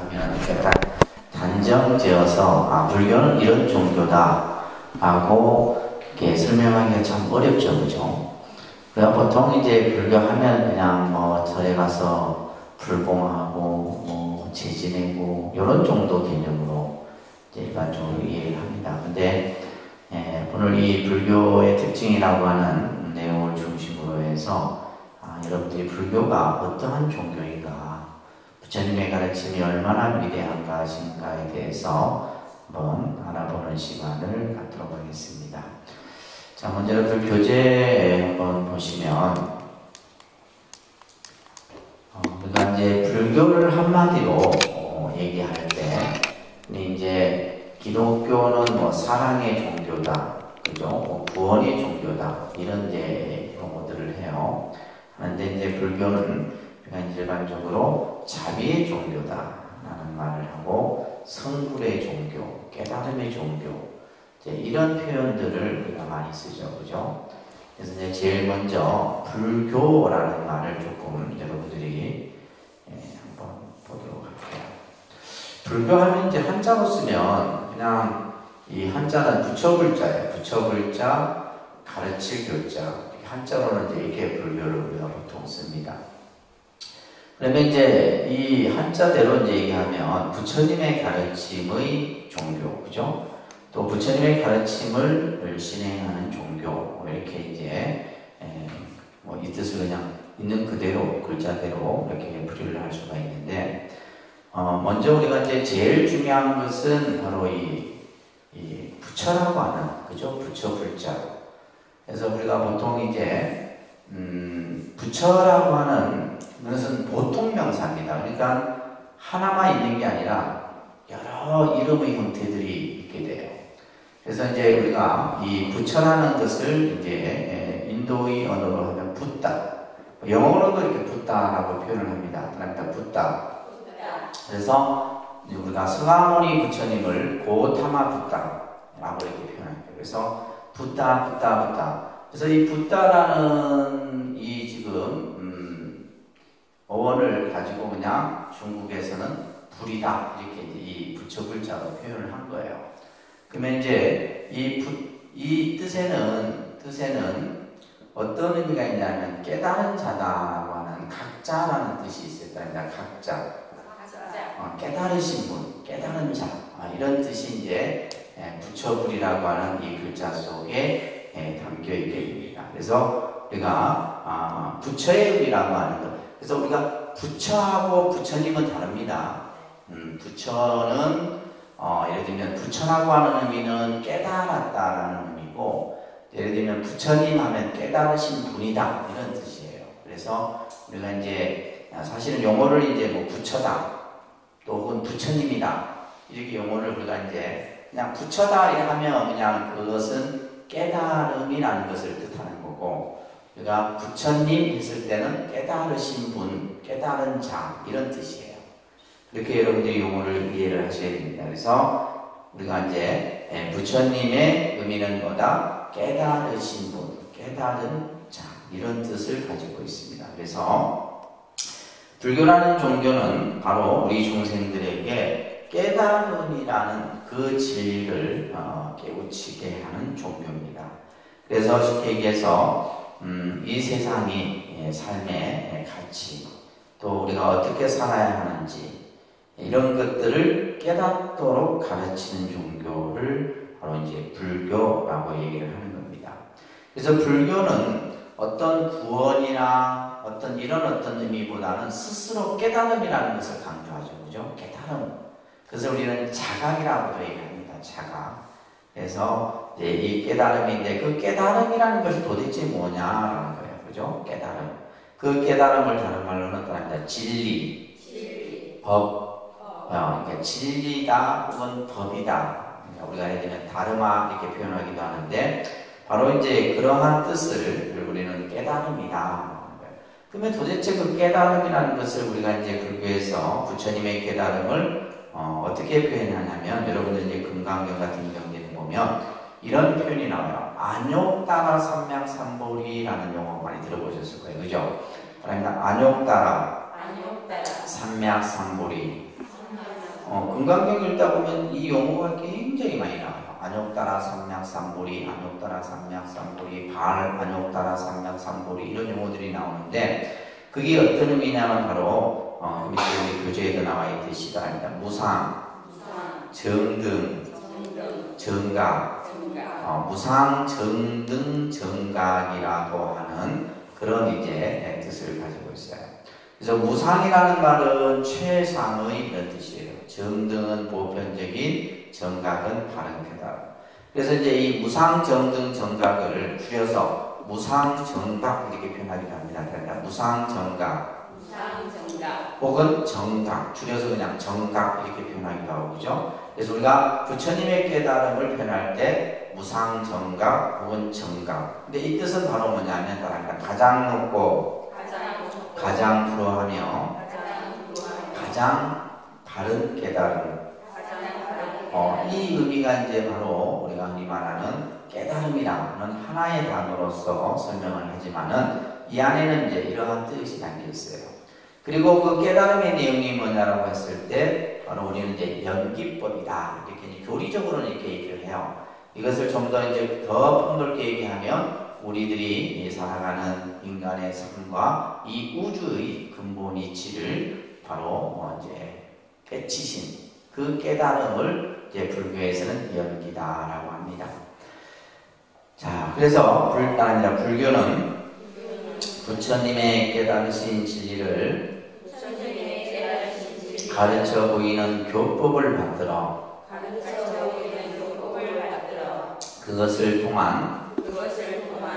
하면 약간 단정지어서 불교는 이런 종교다 라고 이렇게 설명하기가 참 어렵죠, 그죠? 그냥 보통 이제 불교하면 그냥 뭐 절에 가서 불공하고 뭐 제지내고 이런 정도 개념으로 이제 일반적으로 이해를 합니다. 근데 오늘 이 불교의 특징이라고 하는 내용을 중심으로 해서 여러분들이 불교가 어떠한 종교인가, 부처님의 가르침이 얼마나 위대한가 신가에 대해서 한번 알아보는 시간을 갖도록 하겠습니다. 자, 먼저 여러분들 교재에 한번 보시면 우리가 이제 불교를 한마디로 얘기할 때 이제 기독교는 뭐 사랑의 종교다, 그죠? 뭐 구원의 종교다 이런 이제 용어들을 해요. 그런데 이제 불교는 일반적으로 자비의 종교다라는 말을 하고 성불의 종교, 깨달음의 종교 이런 표현들을 우리가 많이 쓰죠, 그죠? 그래서 이제 제일 먼저 불교라는 말을 조금 여러분들이 한번 보도록 할게요. 불교하면 이제 한자로 쓰면 그냥 이 한자는 부처불자예요. 부처불자, 가르칠 교자. 한자로는 이제 이렇게 불교를 우리가 보통 씁니다. 그러면 이제 이 한자대로 이제 얘기하면 부처님의 가르침의 종교, 그죠? 또 부처님의 가르침을 진행하는 종교, 이렇게 이제 뭐 이 뜻을 그냥 있는 그대로 글자대로 이렇게 풀이를 할 수가 있는데, 먼저 우리가 이제 제일 중요한 것은 바로 이 부처라고 하는, 그죠? 부처 불자. 그래서 우리가 보통 이제 부처라고 하는 것은 보통 명사입니다. 그러니까 하나만 있는 게 아니라 여러 이름의 형태들이 있게 돼요. 그래서 이제 우리가 이 부처라는 것을 이제 인도의 언어로 하면 붓다, 영어로도 이렇게 붓다라고 표현을 합니다. 그러니까 붓다. 그래서 우리가 서가모니 부처님을 고타마 붓다라고 이렇게 표현합니다. 그래서 붓다. 그래서 이 붓다라는 이 지금 어원을 가지고 그냥 중국에서는 불이다 이렇게 이제 이 부처불자로 표현을 한 거예요. 그러면 이제 이 뜻에는 어떤 의미가 있냐면 깨달은 자다라고 하는 각자라는 뜻이 있어요. 그러니까 각자. 깨달으신 분, 깨달은 자 이런 뜻이 이제 부처불이라고 하는 이 글자 속에 담겨 있게 됩니다. 그래서 우리가 부처의 의미라고 하는 것. 그래서 우리가 부처하고 부처님은 다릅니다. 부처는 예를 들면 부처라고 하는 의미는 깨달았다라는 의미고, 예를 들면 부처님 하면 깨달으신 분이다 이런 뜻이에요. 그래서 우리가 이제 사실은 용어를 이제 뭐 부처다 또 혹은 부처님이다 이렇게 용어를 우리가 이제 그냥 부처다 이렇게 하면 그냥 그것은 깨달음이라는 것을 뜻하는 거고, 우리가 부처님 했을 때는 깨달으신 분, 깨달은 자 이런 뜻이에요. 이렇게 여러분들이 용어를 이해를 하셔야 됩니다. 그래서 우리가 이제 부처님의 의미는 뭐다? 깨달으신 분, 깨달은 자 이런 뜻을 가지고 있습니다. 그래서 불교라는 종교는 바로 우리 중생들에게 깨달음이라는 그 진리를 깨우치게 하는 종교입니다. 그래서 쉽게 얘기해서 이 세상이 삶의 가치, 또 우리가 어떻게 살아야 하는지 이런 것들을 깨닫도록 가르치는 종교를 바로 이제 불교라고 얘기를 하는 겁니다. 그래서 불교는 어떤 구원이나 어떤 의미보다는 스스로 깨달음이라는 것을 강조하죠. 그죠? 깨달음. 그래서 우리는 자각이라고도 얘기합니다. 자각. 그래서 이제 이 깨달음인데 그 깨달음이라는 것이 도대체 뭐냐라는 거예요. 그죠? 깨달음. 그 깨달음을 다른 말로는 또 합니다. 진리, 법. 그러니까 진리다 혹은 법이다. 그러니까 우리가 예를 들면 다르마 이렇게 표현하기도 하는데 바로 이제 그러한 뜻을 우리는 깨달음이다. 그러면 도대체 그 깨달음이라는 것을 우리가 이제 불교에서 부처님의 깨달음을 어떻게 표현하냐면, 여러분들 이제 금강경 같은 경기를 보면 이런 표현이 나와요. 안욕따라 삼명삼보리라는 용어 많이 들어보셨을 거예요. 그죠? 그러니까 안욕따라 삼명삼보리 금강경 읽다 보면 이 용어가 굉장히 많이 나와요. 안욕따라 삼맥삼보리, 안욕따라 삼맥삼보리, 안욕따라 삼맥삼보리 이런 용어들이 나오는데 그게 어떤 의미냐면 바로 밑에 우리 교재에도 나와 있듯이 무상, 정등, 정각, 무상, 정등, 정각이라고 하는 그런 이제 뜻을 가지고 있어요. 그래서 무상이라는 말은 최상의 이런 뜻이에요. 정등은 보편적인, 정각은 바른 깨달음. 그래서 이제 이 무상, 정등, 정각을 줄여서 무상, 정각 이렇게 표현하기도 합니다. 그러니까 무상, 정각, 혹은 정각, 줄여서 그냥 정각 이렇게 표현하기도 하고, 그죠? 그래서 우리가 부처님의 깨달음을 표현할 때 무상, 정각, 혹은 정각. 근데 이 뜻은 바로 뭐냐면 가장 높고, 가장 프로하며, 가장 바른 깨달음. 이 의미가 이제 바로 우리가 흔히 말하는 깨달음이라는 하나의 단어로서 설명을 하지만은 이 안에는 이제 이러한 뜻이 담겨 있어요. 그리고 그 깨달음의 내용이 뭐냐라고 했을 때 바로 우리는 이제 연기법이다 이렇게 교리적으로는 이렇게 얘기를 해요. 이것을 좀 더 이제 더 폭넓게 얘기하면 우리들이 살아가는 인간의 삶과 이 우주의 근본 이치를 바로 이제 깨치신 그 깨달음을 이제 불교에서는 연기다라고 합니다. 자, 그래서 불교는 부처님의 깨달으신 진리를 가르쳐 보이는 교법을 만들어 그것을 통한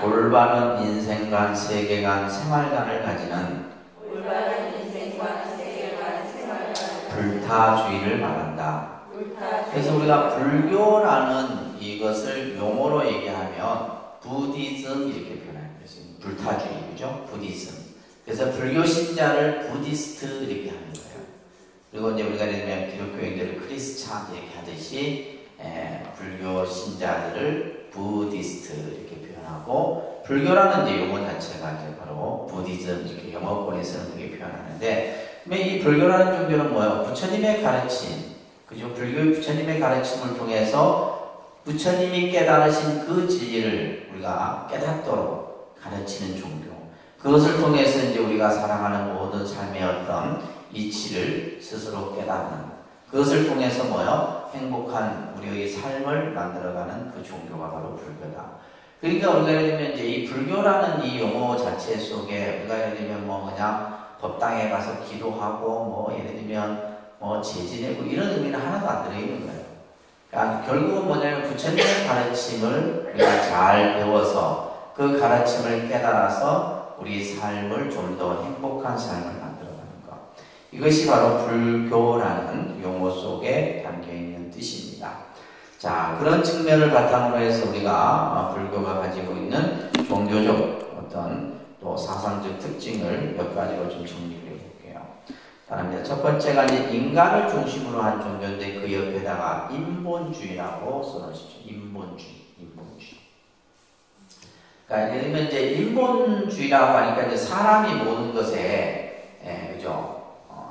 올바른 인생관, 세계관, 생활관을 가지는 불타주의를 말한다. 그래서 우리가 불교라는 이것을 용어로 얘기하면 부디즘 이렇게 표현합니다. 불타주의, 그죠? 부디즘. 그래서 불교 신자를 부디스트 이렇게 하는 거예요. 그리고 이제 우리가 예를 들면 기독교인들을 크리스찬 이렇게 하듯이 불교 신자들을 부디스트 이렇게 표현하고 불교라는 이제 용어 자체가 이제 바로 부디즘 이렇게 영어권에서는 그렇게 표현하는데 이 불교라는 종교는 뭐예요? 부처님의 가르침, 그죠? 불교 부처님의 가르침을 통해서 부처님이 깨달으신 그 진리를 우리가 깨닫도록 가르치는 종교. 그것을 통해서 이제 우리가 살아가는 모든 삶의 어떤 이치를 스스로 깨닫는. 그것을 통해서 뭐요? 행복한 우리의 삶을 만들어가는 그 종교가 바로 불교다. 그러니까 우리가 예를 들면 이제 이 불교라는 이 용어 자체 속에 우리가 예를 들면 그냥 법당에 가서 기도하고 예를 들면 제지내고 이런 의미는 하나도 안 들어있는 거예요. 그러니까 결국은 뭐냐면 부처님의 가르침을 우리가 잘 배워서 그 가르침을 깨달아서 우리 삶을 좀 더 행복한 삶을 만들어가는 것. 이것이 바로 불교라는 용어 속에 담겨있는 뜻입니다. 자, 그런 측면을 바탕으로 해서 우리가 불교가 가지고 있는 종교적 어떤 또 사상적 특징을 몇 가지로 좀 정리를 해볼게요. 다릅니다. 첫 번째가 이제 인간을 중심으로 한 종교인데 그 옆에다가 인본주의라고 써놓으십시오. 인본주의. 그러니까 예를 들면 이제 인본주의라고 하니까 이제 사람이 모든 것에, 그죠?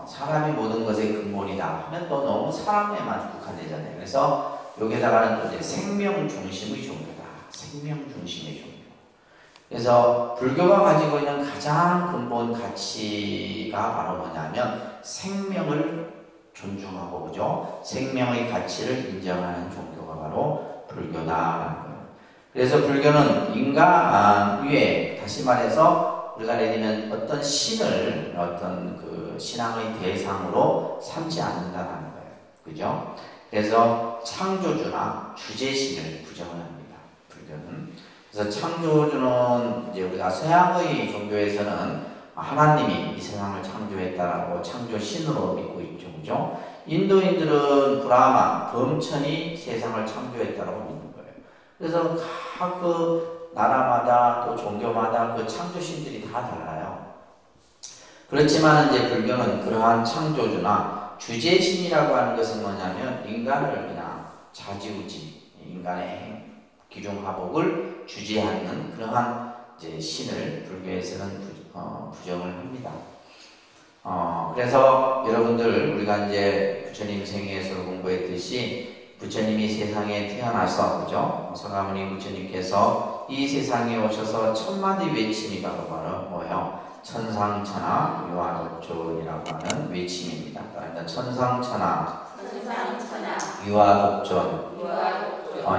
사람이 모든 것의 근본이다 하면 또 너무 사람에만 국한되잖아요. 그래서 여기에다가는 또 이제 생명 중심의 종교다. 생명 중심의 종교. 그래서 불교가 가지고 있는 가장 근본 가치가 바로 뭐냐면 생명을 존중하고, 그죠? 생명의 가치를 인정하는 종교가 바로 불교다라는 거예요. 그래서 불교는 인간 위에, 다시 말해서 우리가 예를 들면 어떤 신을 어떤 그 신앙의 대상으로 삼지 않는다는 거예요. 그죠? 그래서 창조주나 주제신을 부정을 합니다. 불교는. 그래서 창조주는 이제 우리가 서양의 종교에서는 하나님이 이 세상을 창조했다라고 창조신으로 믿고 있죠. 그죠? 인도인들은 브라만, 범천이 세상을 창조했다라고 믿는 거예요. 그래서 각 나라마다 또 종교마다 그 창조신들이 다 달라요. 그렇지만 이제 불교는 그러한 창조주나 주제신이라고 하는 것은 뭐냐면 인간을 그냥 좌지우지, 인간의 기중하복을 주재하는 그러한 이제 신을 불교에서는 부정을 합니다. 그래서 여러분들 우리가 이제 부처님 생애에서 공부했듯이 부처님이 세상에 태어나서 그죠? 서가모니 부처님께서 이 세상에 오셔서 천마디 외침이 바로 뭐예요? 천상천하 유아독존이라고 하는 외침입니다. 그러니까 천상천하 유아독존.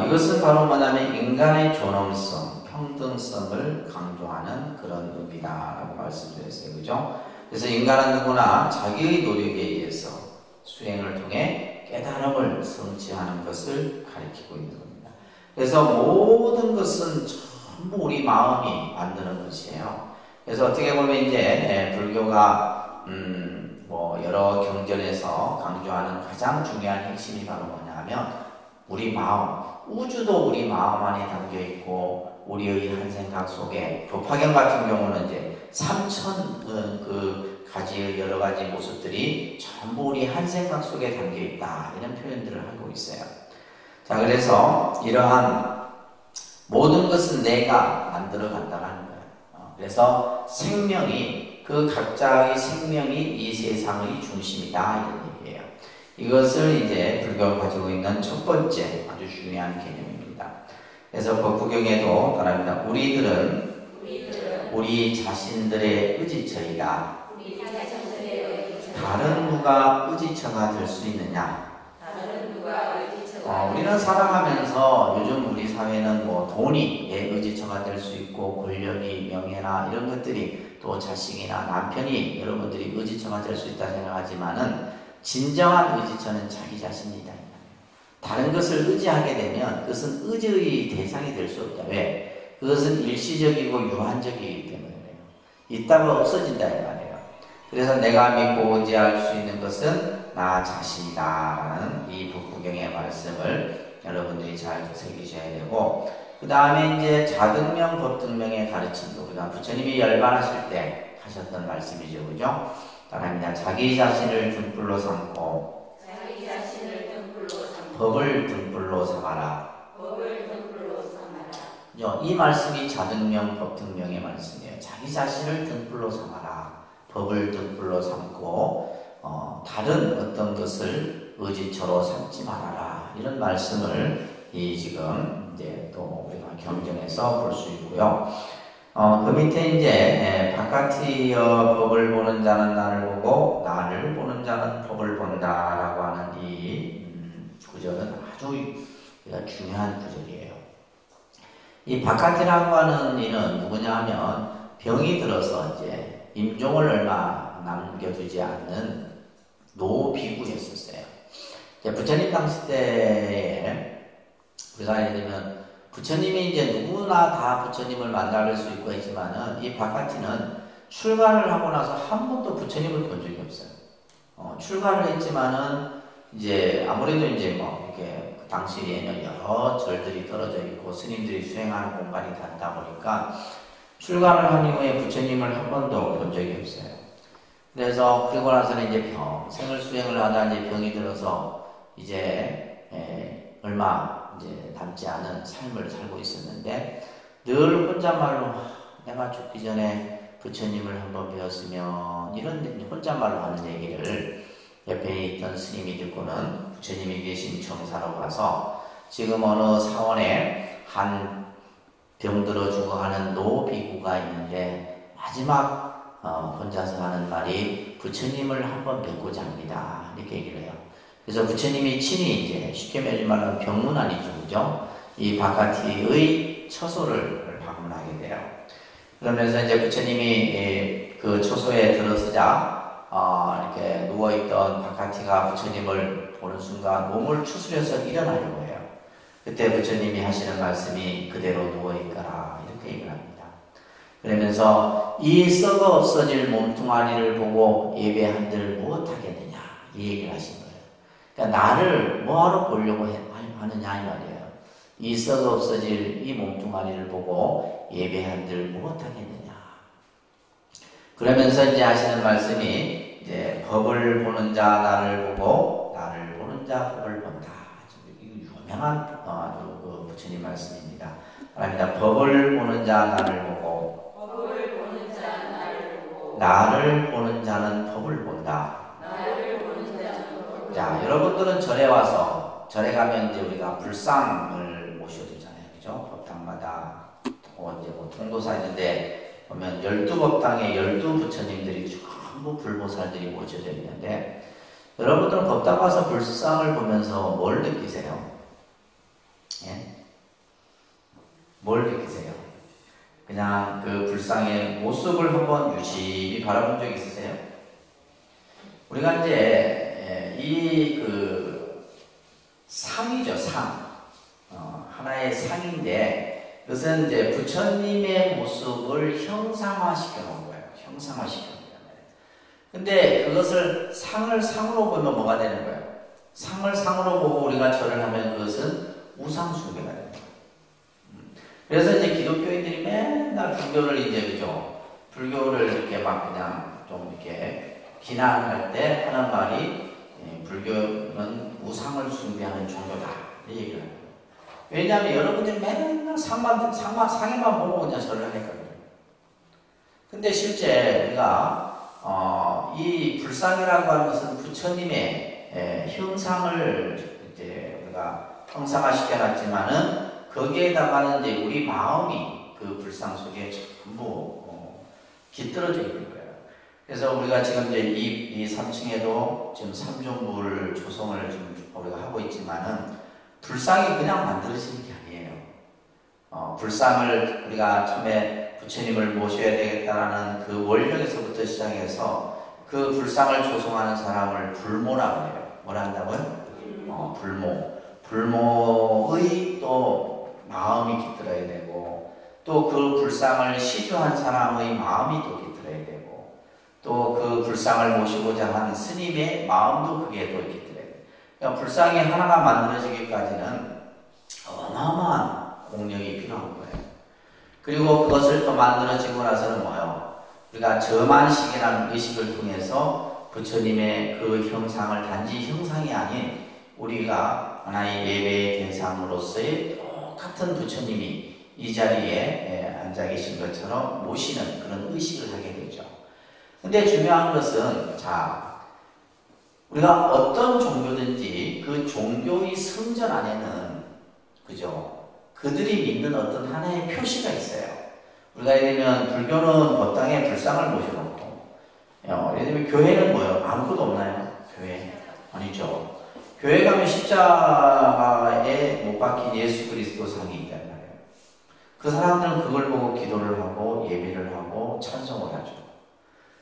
이것은 바로 뭐냐면 인간의 존엄성, 평등성을 강조하는 그런 의미다라고 말씀드렸어요. 그죠? 그래서 인간은 누구나 자기의 노력에 의해서 수행을 통해 깨달음을 성취하는 것을 가리키고 있는 겁니다. 그래서 모든 것은 전부 우리 마음이 만드는 것이에요. 그래서 어떻게 보면 이제 불교가 여러 경전에서 강조하는 가장 중요한 핵심이 바로 뭐냐면 우리 마음, 우주도 우리 마음 안에 담겨 있고 우리의 한 생각 속에 도파경 같은 경우는 이제 3천 그 가지의 여러 가지 모습들이 전부 우리 한 생각 속에 담겨 있다 이런 표현들을 하고 있어요. 자, 그래서 이러한 모든 것은 내가 만들어 간다는 거예요. 그래서 생명이 그 각자의 생명이 이 세상의 중심이다 이런 얘기예요. 이것을 이제 불교가 가지고 있는 첫 번째 아주 중요한 개념입니다. 그래서 법구경에도 말합니다. 우리들은 우리 자신들의 의지처이다. 다른 누가 의지처가 될 수 있느냐? 우리는 살아가면서 요즘 우리 사회는 뭐 돈이 의지처가 될 수 있고 권력이 명예나 이런 것들이 또 자식이나 남편이 여러분들이 의지처가 될 수 있다 생각하지만은 진정한 의지처는 자기 자신이다. 다른 것을 의지하게 되면 그것은 의지의 대상이 될 수 없다. 왜? 그것은 일시적이고 유한적이기 때문에 그래요. 있다가 없어진다 이 말이에요. 그래서 내가 믿고 의지할 수 있는 것은 나 자신이다라는 이 법구경의 말씀을 여러분들이 잘 새기셔야 되고, 그 다음에 이제 자등명 법등명의 가르침도 우리가 부처님이 열반하실 때 하셨던 말씀이죠, 그죠? 따라합니다. 자기 자신을 등불로 삼고 법을 등불로 삼아라. 이 말씀이 자등명 법등명의 말씀이에요. 자기 자신을 등불로 삼아라. 법을 등불로 삼고 다른 어떤 것을 의지처로 삼지 말아라. 이런 말씀을 지금 이제 또 우리가 경전에서 볼 수 있고요. 그 밑에 이제 바깥이여 법을 보는 자는 나를 보고 나를 보는 자는 법을 본다라고 하는 이 구절은 아주 중요한 구절이에요. 이 바깥이라고 하는 이는 누구냐 하면 병이 들어서 이제 임종을 얼마 남겨두지 않는 노비구였었어요. 부처님 당시 때에 우리가 예를 들면 부처님이 이제 누구나 다 부처님을 만날 수 있고 있지만은 이 바깥이는 출가를 하고 나서 한 번도 부처님을 본 적이 없어요. 출가를 했지만은 이제 아무래도 이제 뭐 이렇게 그 당시에는 여러 절들이 떨어져 있고 스님들이 수행하는 공간이 닿다 보니까 출가를 한 이후에 부처님을 한 번도 본 적이 없어요. 그래서 그리고 나서는 이제 평생을 수행을 하다 이제 병이 들어서 이제 얼마 이제 남지 않은 삶을 살고 있었는데 늘 혼잣말로 내가 죽기 전에 부처님을 한번 배웠으면 이런 혼잣말로 하는 얘기를 옆에 있던 스님이 듣고는 부처님이 계신 청사로 가서 지금 어느 사원에 한 병들어 죽어가는 노비구가 있는데 마지막 혼자서 하는 말이 부처님을 한번 뵙고자 합니다. 이렇게 얘기를 해요. 그래서 부처님이 친히 이제 쉽게 말하면 병문안이죠, 그죠? 이 바깥의 처소를 방문하게 돼요. 그러면서 이제 부처님이 그 처소에 들어서자 이렇게 누워있던 바깥이가 부처님을 보는 순간 몸을 추스려서 일어나려고 해요. 그때 부처님이 하시는 말씀이 그대로 누워있거라 이렇게 얘기를 합니다. 그러면서 이 썩어 없어질 몸뚱아리를 보고 예배한들 무엇하겠느냐 이 얘기를 하신 거예요. 그러니까 나를 뭐하러 보려고 하느냐 이 말이에요. 이 썩어 없어질 이 몸뚱아리를 보고 예배한들 무엇하겠느냐. 그러면서 이제 하시는 말씀이 이제 법을 보는 자 나를 보고 나를 보는 자 법을 본다. 유명한 그 부처님 말씀입니다. 법을 보는 자 나를 보고 나를 보는 자는 법을 본다. 자, 여러분들은 절에 와서, 절에 가면 이제 우리가 불상을 모셔드리잖아요. 그죠? 법당마다. 또 이제 뭐 통도사 있는데 보면 12법당에 12부처님들이 전부 불보살들이 모셔져 있는데, 여러분들은 법당 가서 불상을 보면서 뭘 느끼세요? 예? 뭘 느끼세요? 그냥 그 불상의 모습을 한번 유심히 바라본 적 있으세요? 우리가 이제 이 그 상이죠, 상. 하나의 상인데, 그것은 이제 부처님의 모습을 형상화시켜 놓은 거예요. 형상화시켜 놓은 거예요. 근데 그것을 상을 상으로 보면 뭐가 되는 거예요? 상을 상으로 보고 우리가 절을 하면 그것은 우상숭배가 되는 거예요. 그래서 이제 기독교인들이 맨날 불교를 이제, 그죠? 불교를 이렇게 막 그냥 좀 이렇게 비난할 때 하는 말이, 불교는 우상을 숭배하는 종교다. 이 얘기를 해요. 왜냐하면 여러분들이 맨날 상에만 보고 그냥 절을 하니까 그래요. 근데 실제 우리가, 이 불상이라고 하는 것은 부처님의 형상을 이제 우리가 형상화시켜 놨지만은 거기에다가는 이제 우리 마음이 그 불상 속에 전부 깃들어져 있는 거예요. 그래서 우리가 지금 이제 이 3층에도 지금 삼존불 조성을 지금 우리가 하고 있지만은 불상이 그냥 만들어지는 게 아니에요. 불상을 우리가 처음에 부처님을 모셔야 되겠다라는 그 원령에서부터 시작해서 그 불상을 조성하는 사람을 불모라고 해요. 뭐라 한다고요? 불모. 불모의 또 마음이 깃들어야 되고, 또 그 불상을 시주한 사람의 마음이 또 깃들어야 되고, 또 그 불상을 모시고자 하는 스님의 마음도 그게 또 깃들어야 돼요. 그러니까 불상이 하나가 만들어지기까지는 어마어마한 공력이 필요한 거예요. 그리고 그것을 또 만들어지고 나서는 뭐예요? 우리가 저만식이라는 의식을 통해서 부처님의 그 형상을 단지 형상이 아닌 우리가 하나의 예배의 대상으로서의 똑같은 부처님이 이 자리에 앉아 계신 것처럼 모시는 그런 의식을 하게 되죠. 근데 중요한 것은, 자, 우리가 어떤 종교든지 그 종교의 성전 안에는, 그죠? 그들이 믿는 어떤 하나의 표시가 있어요. 우리가 예를 들면 불교는 법당에 불상을 모셔놓고, 예를 들면 교회는 뭐예요? 아무것도 없나요? 교회? 아니죠. 교회 가면 십자가에 못 박힌 예수 그리스도 상이 있단 말이에요. 그 사람들은 그걸 보고 기도를 하고 예배를 하고 찬송을 하죠.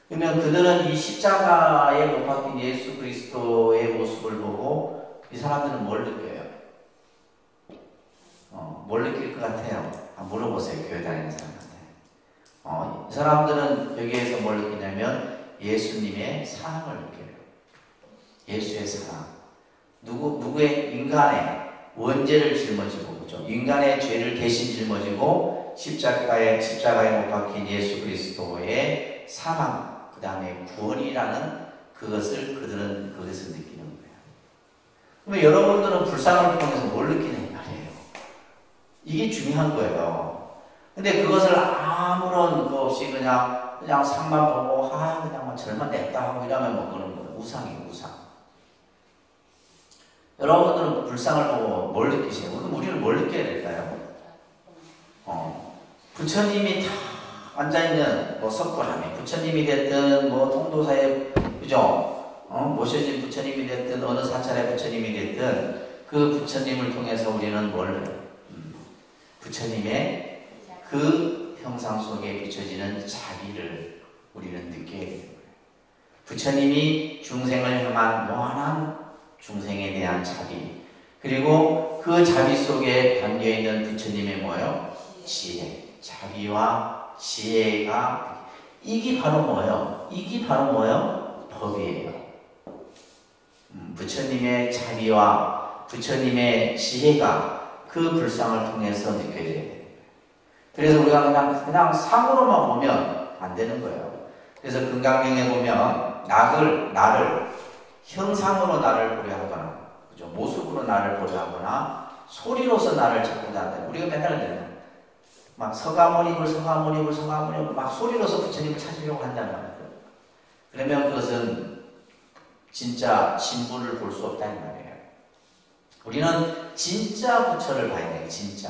그러면 그들은 이 십자가에 못 박힌 예수 그리스도의 모습을 보고 이 사람들은 뭘 느껴요? 뭘 느낄 것 같아요? 물어보세요. 교회 다니는 사람한테. 이 사람들은 여기에서 뭘 느끼냐면 예수님의 사랑을 느껴요. 예수의 사랑. 누구의 인간의 원죄를 짊어지고, 그죠? 인간의 죄를 대신 짊어지고 십자가에 못 박힌 예수 그리스도의 사랑, 그 다음에 구원이라는 그것을 그들은 거기서 느끼는 거예요. 그러면 여러분들은 불상을 통해서 뭘 느끼는 말이에요? 이게 중요한 거예요. 근데 그것을 아무런 거 없이 그냥 상만 보고, 그냥 뭐 절만 냈다 하고 이러면 뭐 그런 거예요. 우상이에요, 우상. 여러분들은 불상을 보고 뭘 느끼세요? 그럼 우리는 뭘 느껴야 될까요? 부처님이 다 앉아있는 뭐 석굴함에 부처님이 됐든 뭐 통도사에, 그죠? 모셔진 부처님이 됐든 어느 사찰의 부처님이 됐든 그 부처님을 통해서 우리는 뭘 해요? 부처님의 그 형상 속에 비춰지는 자비를 우리는 느껴야 되는 거예요. 부처님이 중생을 향한 무한한 중생에 대한 자비, 그리고 그 자비 속에 담겨있는 부처님의 뭐예요? 지혜. 자비와 지혜가, 이게 바로 뭐예요? 이게 바로 뭐예요? 법이에요. 부처님의 자비와 부처님의 지혜가 그 불상을 통해서 느껴져야 돼요. 그래서 우리가 그냥 상으로만 보면 안 되는 거예요. 그래서 금강경에 보면 나를 형상으로 나를 보려 하거나, 그죠? 모습으로 나를 보려 하거나, 소리로서 나를 찾고자 한다. 우리가 맨날 그래요. 막 서가모니불 막 소리로서 부처님을 찾으려고 한다는 말이에요. 그러면 그것은 진짜 신부를 볼 수 없다는 말이에요. 우리는 진짜 부처를 봐야 돼요. 진짜.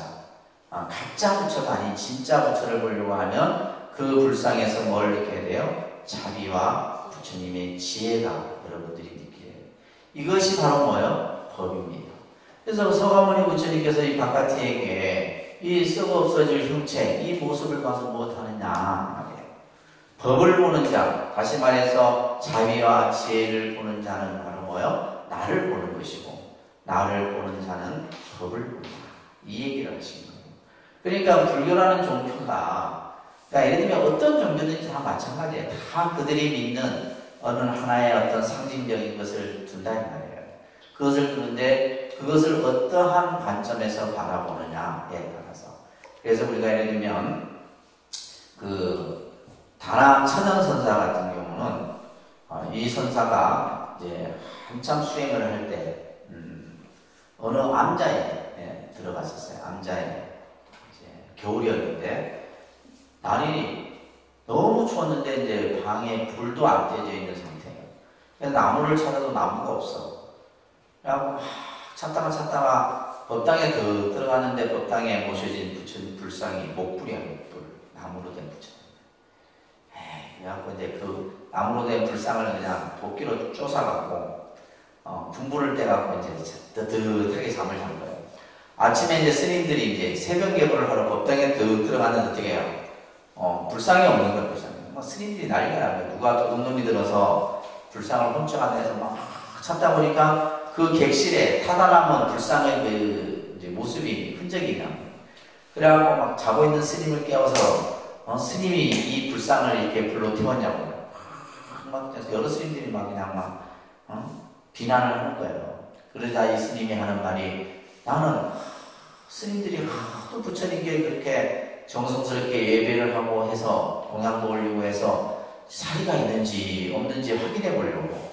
가짜 부처가 아닌 진짜 부처를 보려고 하면 그 불상에서 뭘 느껴야 돼요? 자비와 부처님의 지혜가 여러분들이 느끼게 돼요. 이것이 바로 뭐예요? 법입니다. 그래서 서가모니 부처님께서 이 바깥에게 이 썩어 없어질 형체, 이 모습을 봐서 무엇하느냐. 법을 보는 자, 다시 말해서 자비와 지혜를 보는 자는 바로 뭐예요? 나를 보는 것이고, 나를 보는 자는 법을 본다. 이 얘기를 하신 거예요. 그러니까 불교라는 종교가, 그러니까 예를 들면 어떤 종교든지 다 마찬가지예요. 다 그들이 믿는 어느 하나의 어떤 상징적인 것을 둔다는 말이에요. 그것을 두는데 그것을 어떠한 관점에서 바라보느냐에 따라서. 그래서 우리가 예를 들면 다나 천연선사 같은 경우는 이 선사가 이제 한참 수행을 할 때 어느 암자에 들어갔었어요. 암자에 이제 겨울이었는데 날이 너무 추웠는데 이제 방에 불도 안 떼져 있는 상태예요. 그래서 나무를 찾아도 나무가 없어. 그래갖고 찾다가 법당에 들어가는데 법당에 모셔진 부처님 불상이 목불이야, 목불. 나무로 된 부처님. 그래갖고 이제 그 나무로 된 불상을 그냥 도끼로 쪼사갖고 분부를 떼갖고 이제 뜨뜻하게 잠을 잔 거예요. 아침에 이제 스님들이 이제 새벽 예불을 하러 법당에 들어갔는데 어떻게 해요? 불상이 없는 거예요, 불상이. 막 스님들이 난리가 나요. 누가 도둑놈이 들어서 불상을 훔쳐가다 해서 막 찾다 보니까 그 객실에 타다남은 불상의 이제 모습이 흔적이 나요. 그래갖고 막 자고 있는 스님을 깨워서 스님이 이 불상을 이렇게 불로 태웠냐고요. 막 여러 스님들이 막 그냥 비난을 하는 거예요. 그러자 이 스님이 하는 말이, 나는 스님들이 또 부처님께 그렇게 정성스럽게 예배를 하고 해서 동양도 올리고 해서 사리가 있는지 없는지 확인해 보려고,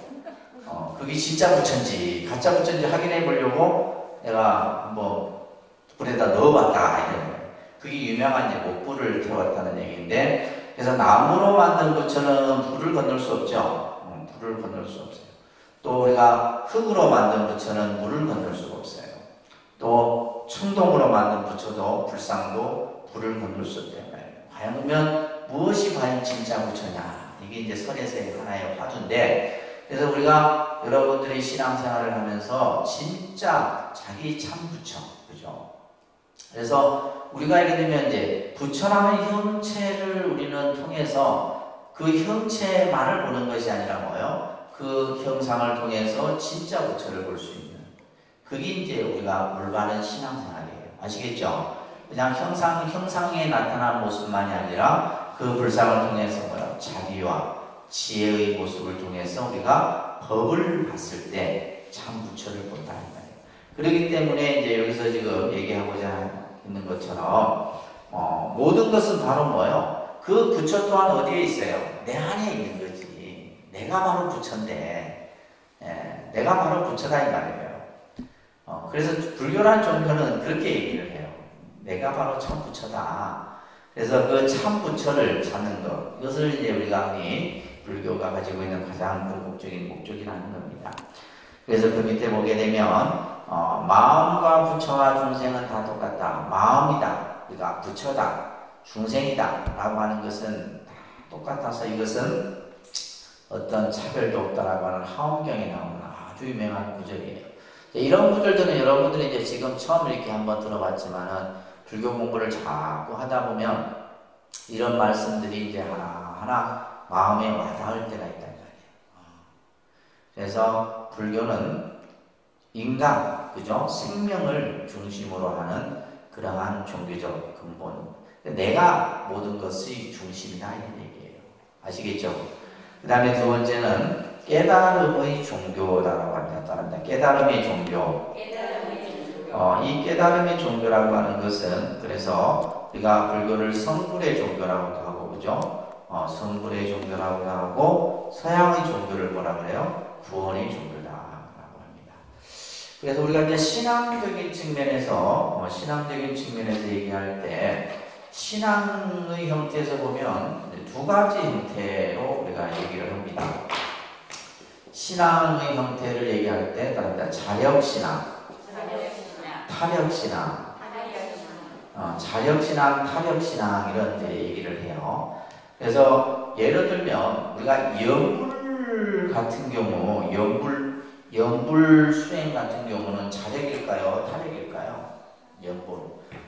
그게 진짜 부처인지 가짜 부처인지 확인해 보려고 내가 한번 불에다 넣어봤다 이런 거예요. 그게 유명한 이제 목불을 태웠다는 얘기인데, 그래서 나무로 만든 부처는 불을 건널 수 없죠. 불을 건널 수 없어요. 또 우리가 흙으로 만든 부처는 물을 건널 수가 없어요. 또 청동으로 만든 부처도 불상도 불을 건널 수 없대요. 과연 그러면 무엇이 과연 진짜 부처냐? 이게 이제 설에서의 하나의 화두인데, 그래서 우리가 여러분들이 신앙생활을 하면서 진짜 자기 참 부처, 그죠? 그래서 우리가 예를 들면 이제 부처라는 형체를 우리는 통해서 그 형체만을 보는 것이 아니라 뭐예요? 그 형상을 통해서 진짜 부처를 볼 수 있는, 그게 이제 우리가 올바른 신앙생활이에요. 아시겠죠? 그냥 형상에 나타난 모습만이 아니라 그 불상을 통해서 뭐예요? 자비와 지혜의 모습을 통해서 우리가 법을 봤을 때 참 부처를 본다는 거예요. 그렇기 때문에 이제 여기서 지금 얘기하고자 있는 것처럼 모든 것은 바로 뭐예요? 그 부처 또한 어디에 있어요? 내 안에 있는 거지. 내가 바로 부처인데, 내가 바로 부처다 이 말이에요. 그래서 불교라는 종교는 그렇게 얘기를 해요. 내가 바로 참 부처다. 그래서 그 참 부처를 찾는 것, 이것을 이제 우리가 불교가 가지고 있는 가장 궁극적인 목적이라는 겁니다. 그래서 그 밑에 보게 되면 마음과 부처와 중생은 다 똑같다. 마음이다, 그러니까 부처다, 중생이다 라고 하는 것은 다 똑같아서 이것은 어떤 차별도 없다라고 하는 하엄경에 나오는 아주 유명한 구절이에요. 이런 구절들은 여러분들이 이제 지금 처음 이렇게 한번 들어봤지만은 불교 공부를 자꾸 하다 보면 이런 말씀들이 이제 하나하나 마음에 와닿을 때가 있단 말이에요. 그래서 불교는 인간, 그죠? 생명을 중심으로 하는 그러한 종교적 근본. 내가 모든 것의 중심이다 이런 얘기예요. 아시겠죠? 그 다음에 두 번째는 깨달음의 종교다라고 합니다. 깨달음의 종교. 이 깨달음의 종교라고 하는 것은, 그래서 우리가 불교를 성불의 종교라고도 하고, 그죠? 성불의 종교라고도 하고, 서양의 종교를 뭐라 그래요? 구원의 종교다라고 합니다. 그래서 우리가 이제 신앙적인 측면에서 얘기할 때, 신앙의 형태에서 보면 두 가지 형태로 우리가 얘기를 합니다. 신앙의 형태를 얘기할 때 다릅니다. 자력신앙, 타력신앙, 자력신앙, 타력신앙 이런 얘기를 해요. 그래서 예를 들면 우리가 연불 같은 경우, 연불 수행 같은 경우는 자력일까요? 타력일까요? 연불.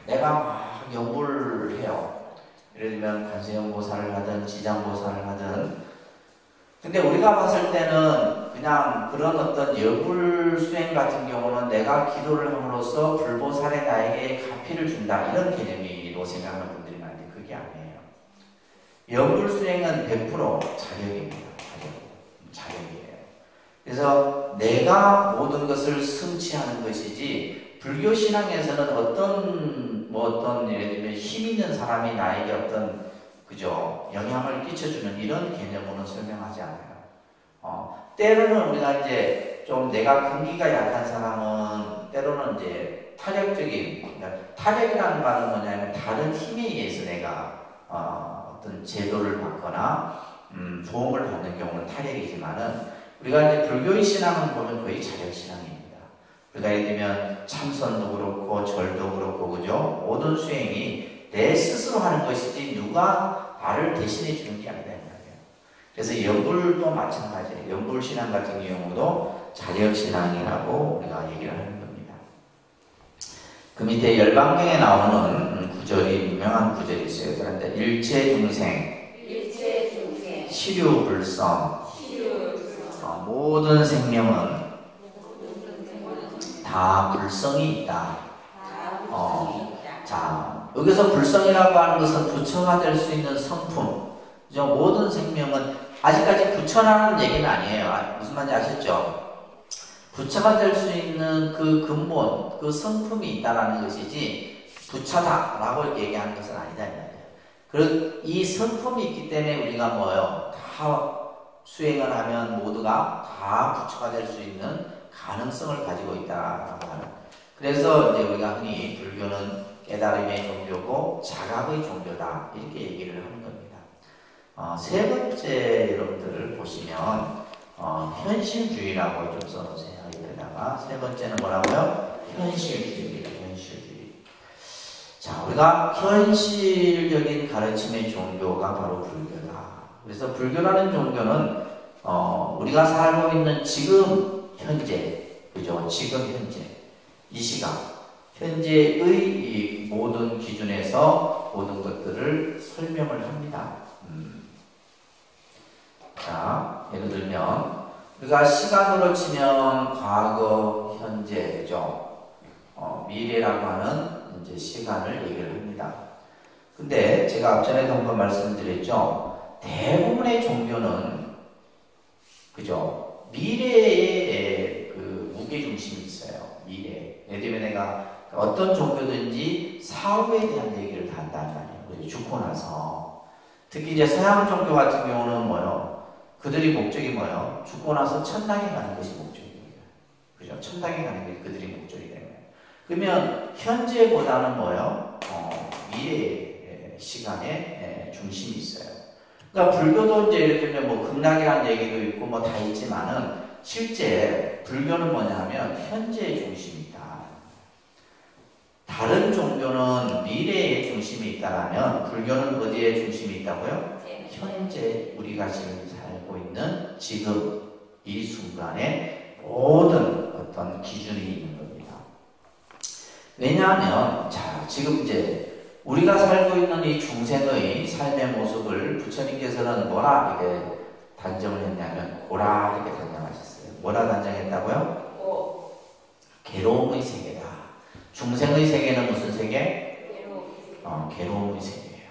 내가 막 연불을 해요. 예를 들면 관세음보살을 하든 지장보살을 하든. 근데 우리가 봤을 때는 그냥 그런 어떤 연불 수행 같은 경우는 내가 기도를 함으로써 불보살이 나에게 가피를 준다 이런 개념으로 생각하는 분들이 많은데 그게 아니에요. 연불 수행은 100% 자력입니다. 자력이에요. 그래서 내가 모든 것을 성취하는 것이지, 불교 신앙에서는 어떤 예를 들면 힘 있는 사람이 나에게 어떤 영향을 끼쳐주는 이런 개념으로는 설명하지 않아요. 때로는 우리가 이제 좀 내가 근기가 약한 사람은 때로는 이제 타력적인, 타력이라는 말은 뭐냐면 다른 힘에 의해서 내가 어떤 제도를 받거나 도움을 받는 경우는 타력이지만은, 우리가 이제 불교의 신앙은 보면 거의 자력신앙입니다. 우리가 예를 들면 참선도 그렇고 절도 그렇고 그죠? 모든 수행이 내 스스로 하는 것이지 누가 나를 대신해 주는 게 아니다 이 말이에요. 그래서 연불도 마찬가지예요. 연불 신앙 같은 경우도 자력신앙이라고 우리가 얘기를 하는 겁니다. 그 밑에 열반경에 나오는 구절이, 유명한 구절이 있어요. 그런데 일체중생, 시류불성, 모든 생명은 다 불성이 있다. 자, 여기서 불성이라고 하는 것은 부처가 될 수 있는 성품. 그죠? 모든 생명은, 아직까지 부처라는 얘기는 아니에요. 무슨 말인지 아셨죠? 부처가 될 수 있는 그 근본, 그 성품이 있다라는 것이지, 부처다라고 얘기하는 것은 아니다. 이 성품이 있기 때문에 우리가 뭐예요? 다 수행을 하면 모두가 다 부처가 될 수 있는 가능성을 가지고 있다라고 하는. 그래서 이제 우리가 흔히 불교는 깨달음의 종교고 자각의 종교다 이렇게 얘기를 하는 겁니다. 세 번째 여러분들을 보시면 현실주의라고 좀 써놓으세요. 여기다가 세 번째는 뭐라고요? 현실주의입니다. 현실주의. 자, 우리가 현실적인 가르침의 종교가 바로 불교다. 그래서 불교라는 종교는 우리가 살고 있는 지금 현재, 그죠? 지금 현재, 이 시각, 현재의 이 모든 기준에서 모든 것들을 설명을 합니다. 자, 예를 들면 우리가 시간으로 치면 과거, 현재, 그죠? 미래라고 하는 이제 시간을 얘기를 합니다. 근데 제가 앞전에도 한번 말씀드렸죠. 대부분의 종교는 그죠? 미래에 그 무게중심이 있어요. 미래. 예를 들면 내가 어떤 종교든지 사후에 대한 얘기를 다 한다는 말이에요. 죽고 나서. 특히 이제 서양 종교 같은 경우는 뭐요? 그들이 목적이 뭐요? 죽고 나서 천당에 가는 것이 목적이에요. 그죠? 천당에 가는 게 그들이 목적이 되는 거예요. 그러면 현재보다는 뭐요? 미래의 시간에 중심이 있어요. 그러니까 불교도 이제 예를 들면 뭐 극락이라는 얘기도 있고 뭐 다 있지만은 실제 불교는 뭐냐면 현재의 중심이 있다. 다른 종교는 미래의 중심이 있다라면 불교는 어디에 중심이 있다고요? 현재 우리가 지금 살고 있는 지금 이 순간에 모든 어떤 기준이 있는 겁니다. 왜냐하면 자, 지금 이제 우리가 살고 있는 이 중생의 삶의 모습을 부처님께서는 뭐라 이렇게 단정을 했냐면 고라 이렇게 단정하셨어요. 뭐라 단정했다고요? 괴로움의 세계다. 중생의 세계는 무슨 세계? 괴로움의 세계예요.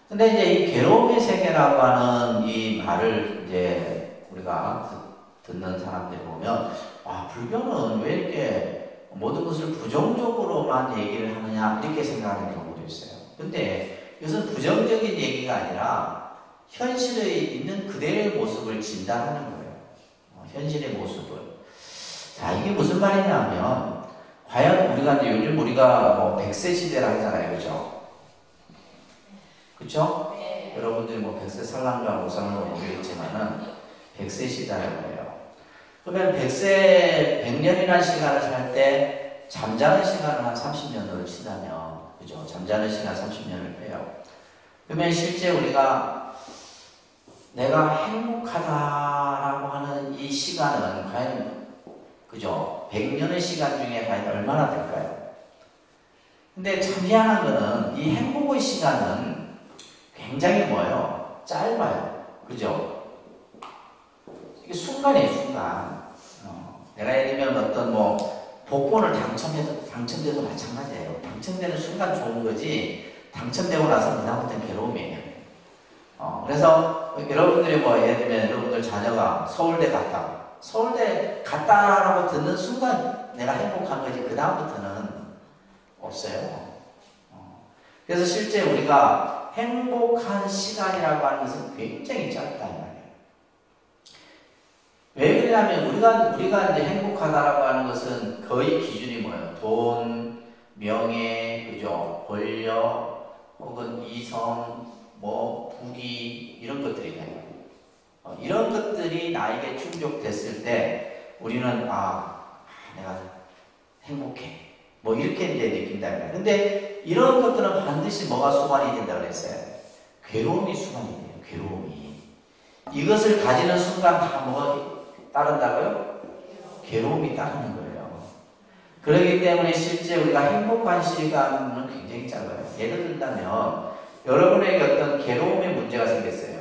근데 이제 이 괴로움의 세계라고 하는 이 말을 이제 우리가 듣는 사람들 보면 불교는 왜 이렇게 모든 것을 부정적으로만 얘기를 하느냐 이렇게 생각하는 경우도 있어요. 근데 이것은 부정적인 얘기가 아니라 현실에 있는 그대의 모습을 진단하는 거예요. 현실의 모습을. 자, 이게 무슨 말이냐면 과연 우리가 이제 요즘 우리가 뭐 100세 시대라 하잖아요. 그죠? 그쵸? 네. 여러분들이 뭐 100세 살란가 못 살란가 모르겠지만은 100세 시대라고 해요. 그러면 100세, 100년이라는 시간을 살 때 잠자는 시간을 한 30년으로 치자면, 그죠? 잠자는 시간 30년을 빼요. 그러면 실제 우리가 내가 행복하다라고 하는 이 시간은 과연, 그죠? 100년의 시간 중에 과연 얼마나 될까요? 근데 참 희한한 거는 이 행복의 시간은 굉장히 뭐예요? 짧아요. 그죠? 이게 순간이에요, 순간. 내가 예를 들면 어떤 뭐 복권을 당첨돼도 마찬가지예요. 당첨되는 순간 좋은 거지, 당첨되고 나서 그다음부터는 괴로움이에요. 그래서 여러분들이 뭐 예를 들면 여러분들 자녀가 서울대 갔다라고 듣는 순간 내가 행복한 거지, 그다음부터는 없어요. 그래서 실제 우리가 행복한 시간이라고 하는 것은 굉장히 짧다 이 말이에요. 왜 그러냐면 우리가 이제 행복하다라고 하는 것은 거의 기준이 뭐예요? 돈, 명예, 그죠? 권력, 혹은 이성, 뭐 부귀 이런 것들이잖아요. 이런 것들이 나에게 충족됐을 때 우리는 내가 행복해. 뭐 이렇게 이제 느낀다. 근데 이런 것들은 반드시 뭐가 수반이 된다고 그랬어요? 괴로움이 수반이 돼요. 괴로움이. 이것을 가지는 순간 다 뭐가 따른다고요? 괴로움이 따르는 거예요. 그렇기 때문에 실제 우리가 행복한 시간은 굉장히 짧아요. 예를 들자면 여러분에게 어떤 괴로움의 문제가 생겼어요.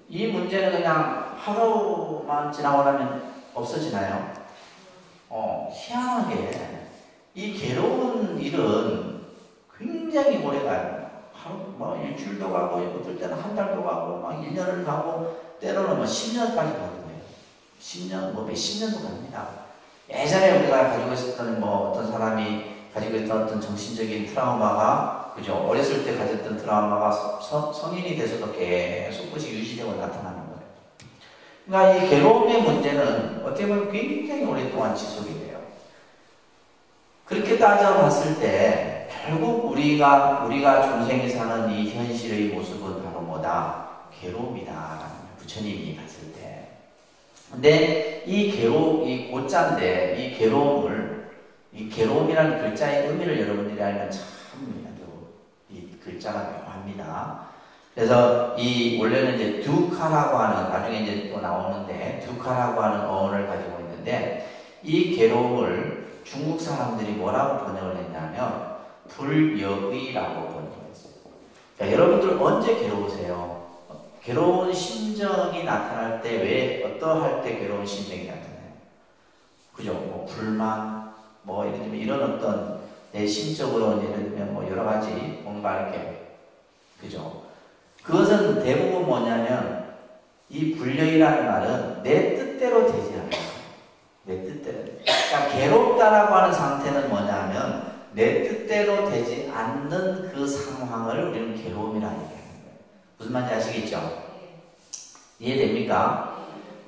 이 문제는 그냥 하루만 지나고 나면 없어지나요? 희한하게 이 괴로운 일은 굉장히 오래 가요. 하루, 뭐 일주일도 가고, 어떨 때는 한 달도 가고, 막 1년을 가고, 때로는 뭐 10년까지 가는 거예요. 10년, 뭐 몇십 년도 갑니다. 예전에 우리가 가지고 있었던 뭐 어떤 사람이 가지고 있던 어떤 정신적인 트라우마가, 그죠? 어렸을 때 가졌던 트라우마가 성인이 돼서도 계속 그것이 유지되고 나타나는 거예요. 그러니까 이 괴로움의 문제는 어떻게 보면 굉장히 오랫동안 지속이 돼요. 그렇게 따져봤을 때 결국 우리가 종생이 사는 이 현실의 모습은 바로 뭐다? 괴로움이다. 부처님이 봤을 때. 근데 이 고자인데 이 괴로움이라는 글자의 의미를 여러분들이 알면 참 이 글자가 묘합니다. 그래서 이 원래는 이제 두카라고 하는, 나중에 이제 또 나오는데 두카라고 하는 어원을 가지고 있는데, 이 괴로움을 중국 사람들이 뭐라고 번역을 했냐면 불여의라고 번역을 했어요. 그러니까 여러분들 언제 괴로우세요? 괴로운 심정이 나타날 때, 왜 어떠할 때 괴로운 심정이 나타나요? 그죠? 뭐 불만, 뭐 예를 들면 이런 어떤 내 심적으로 예를 들면 뭐 여러 가지 뭔가 이렇게, 그죠? 그것은 대부분 뭐냐면 이 불여이라는 말은 내 뜻대로 되지 않아요. 내 뜻대로. 그러니까 괴롭다라고 하는 상태는 뭐냐면 내 뜻대로 되지 않는 그 상황을 우리는 괴로움이라 얘기하는 거예요. 무슨 말인지 아시겠죠? 이해됩니까?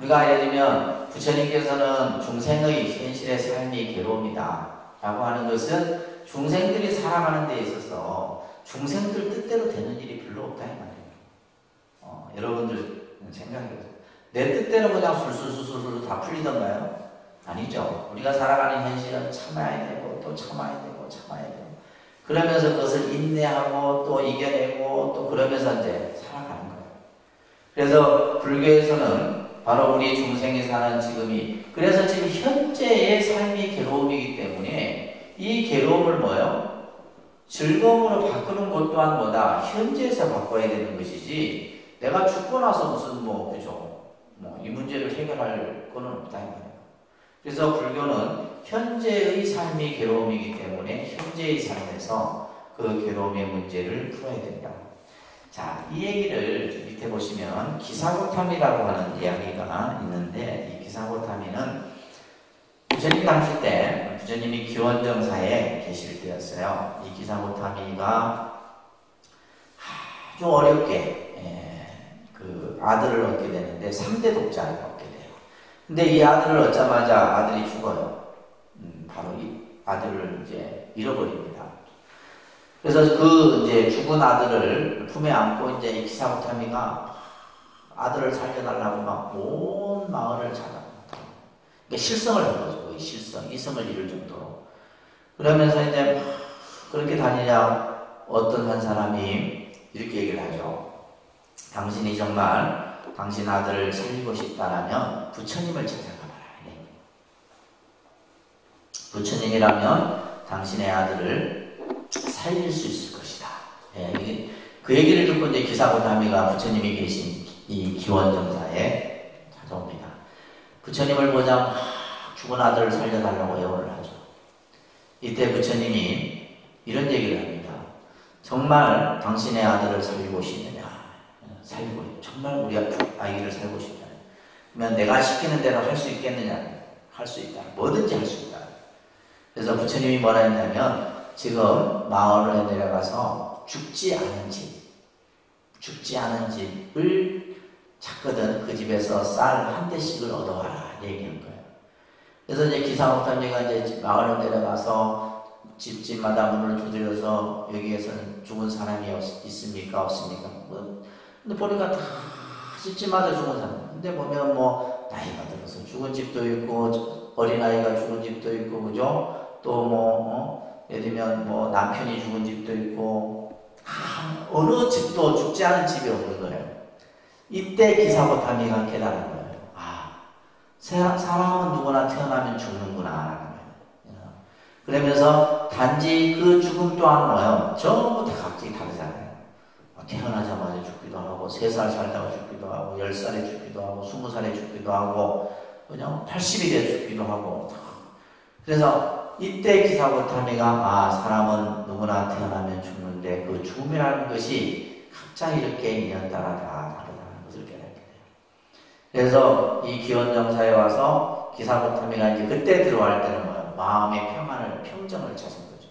우리가 예를 들면 부처님께서는 중생의 현실의 삶이 괴로움이다 라고 하는 것은 중생들이 살아가는 데 있어서 중생들 뜻대로 되는 일이 별로 없다 이 말이에요. 여러분들 생각해보세요. 내 뜻대로 그냥 술술술술 다 풀리던가요? 아니죠. 우리가 살아가는 현실은 참아야 되고 또 참아야 되고 참아야 되고, 그러면서 그것을 인내하고 또 이겨내고 또 그러면서 이제 살아가는 거예요. 그래서 불교에서는 바로 우리 중생이 사는 그래서 지금 현재의 삶이 괴로움이기 때문에 이 괴로움을 뭐예요? 즐거움으로 바꾸는 것 또한 뭐다? 현재에서 바꿔야 되는 것이지, 내가 죽고 나서 무슨 그죠? 이 문제를 해결할 거는 없다 이 말이에요. 그래서 불교는 현재의 삶이 괴로움이기 때문에 현재의 삶에서 그 괴로움의 문제를 풀어야 된다. 자, 이 얘기를 밑에 보시면 기사고탐이라고 하는 이야기가 있는데, 이 기사고탐이는 부처님 당시 때, 부처님이 기원정사에 계실 때였어요. 이 기사고탐이가 아주 어렵게 그 아들을 얻게 되는데 3대 독자를 얻게 돼요. 근데 이 아들을 얻자마자 아들이 죽어요. 바로 이 아들을 이제 잃어버립니다. 그래서 그 이제 죽은 아들을 품에 안고 이제 기사고타미가 아들을 살려달라고 막 온 마을을 찾아갑니다. 그러니까 실성을 한 거죠. 거의 실성, 이성을 잃을 정도로. 그러면서 이제 그렇게 다니냐 어떤 한 사람이 이렇게 얘기를 하죠. 당신이 정말 당신 아들을 살리고 싶다라면 부처님을 찾아가봐라. 부처님이라면 당신의 아들을 살릴 수 있을 것이다. 예, 그 얘기를 듣고 이제 기사고타미가 부처님이 계신 이 기원정사에 찾아옵니다. 부처님을 보자 죽은 아들을 살려달라고 애원을 하죠. 이때 부처님이 이런 얘기를 합니다. 정말 당신의 아들을 살리고 싶느냐? 살리고 정말 우리 아이를 살고 싶다. 그러면 내가 시키는 대로 할 수 있겠느냐? 할 수 있다. 뭐든지 할 수 있다. 그래서 부처님이 뭐라 했냐면 지금 마을에 내려가서 죽지 않은 집을 찾거든 그 집에서 쌀 한 대씩을 얻어와라 얘기한 거예요. 그래서 이제 기사고타미가 이제 마을에 내려가서 집마다 문을 두드려서 여기에서는 죽은 사람이 있습니까 없습니까? 근데 보니까 다 집마다 죽은 사람. 근데 보면 뭐 나이가 들어서 죽은 집도 있고 어린아이가 죽은 집도 있고 그죠? 또 예를 들면 뭐 남편이 죽은 집도 있고 어느 집도 죽지 않은 집이 없는 거예요. 이때 기사고타미가 깨달은 거예요. 사람은 누구나 태어나면 죽는구나. 그러면서 단지 그 죽음 또한 뭐예요? 전부 다 각기 다르잖아요. 태어나자마자 죽기도 하고 3살 살다가 죽기도 하고 10살에 죽기도 하고 20살에 죽기도 하고 그냥 80이 돼 죽기도 하고. 그래서 이때 기사고타미가 사람은 누구나 태어나면 죽는데 그 죽음이라는 것이 갑자기 이렇게 인연 따라 다 다르다는 것을 깨닫게 돼요. 그래서 이 기원정사에 와서 기사고타미가 이제 그때 들어갈 때는 뭐예요? 마음의 평정을 찾은 거죠.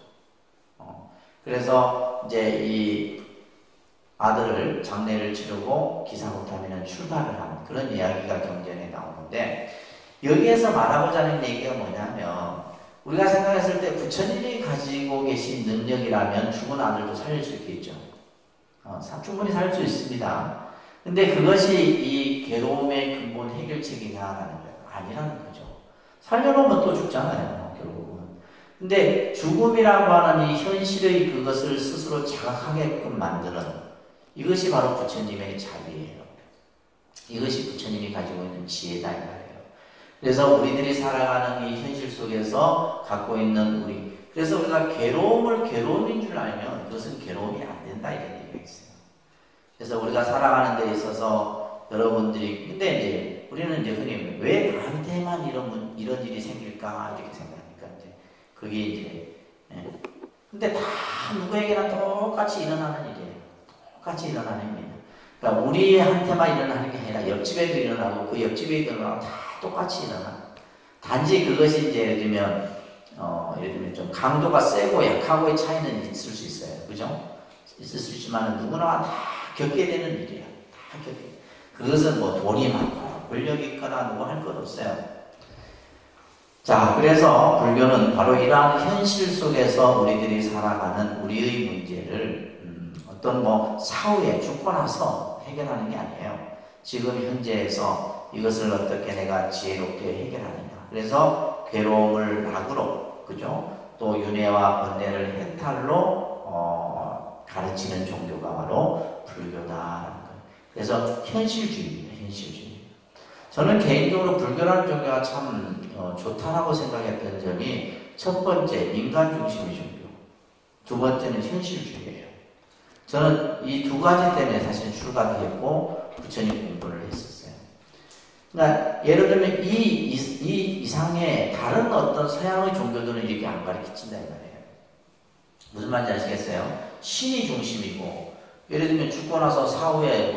그래서 이제 이 아들을 장례를 치르고 기사고타미는 출가를 한 그런 이야기가 경전에 나오는데 여기에서 말하고자 하는 얘기가 뭐냐면 우리가 생각했을 때 부처님이 가지고 계신 능력이라면 죽은 아들도 살릴 수 있겠죠. 충분히 살릴 수 있습니다. 근데 그것이 이 괴로움의 근본 해결책이냐라는 거예요. 아니라는 거죠. 살려놓으면 또 죽잖아요. 결국은. 근데 죽음이라고 하는 이 현실의 그것을 스스로 자각하게끔 만드는 이것이 바로 부처님의 자비예요. 이것이 부처님이 가지고 있는 지혜다 이 말이에요. 그래서 우리들이 살아가는 이 현실 속에서 갖고 있는 그래서 우리가 괴로움을 괴로움인 줄 알면 그것은 괴로움이 안 된다 이런 얘기가 있어요. 그래서 우리가 살아가는 데 있어서 여러분들이 근데 이제 우리는 이제 흔히 왜 나한테만 이런 일이 생길까 이렇게 생각하니까 이제 그게 이제 근데 다 누구에게나 똑같이 일어나는 일이에요. 똑같이 일어나는 일이에요. 그러니까 우리한테만 일어나는 게 아니라 옆집에도 일어나고 그 옆집에 일어나고 다 똑같이 일어나. 단지 그것이 이제 예를 들면 좀 강도가 세고 약하고의 차이는 있을 수 있어요. 그죠? 있을 수 있지만 누구나 다 겪게 되는 일이에요. 다 겪게. 그것은 뭐 돈이 많거나 권력이 있거나 누구 할 것 없어요. 자, 그래서 불교는 바로 이러한 현실 속에서 우리들이 살아가는 우리의 문제를 어떤 뭐 사후에 죽고 나서 해결하는 게 아니에요. 지금 현재에서 이것을 어떻게 내가 지혜롭게 해결하느냐. 그래서 괴로움을 낙으로, 그죠? 또 윤회와 번뇌를 해탈로 가르치는 종교가 바로 불교다라는 거예요. 그래서 현실주의입니다. 현실주의. 저는 개인적으로 불교라는 종교가 참 좋다라고 생각했던 점이 첫 번째 인간 중심의 종교, 두 번째는 현실주의예요. 저는 이 두 가지 때문에 사실 출가도 했고 부처님 공부를 했었어요. 그러니까 예를 들면 이 이상의 다른 어떤 서양의 종교들은 이렇게 안 가르친다 이 말이에요. 무슨 말인지 아시겠어요? 신이 중심이고 예를 들면 죽고 나서 사후에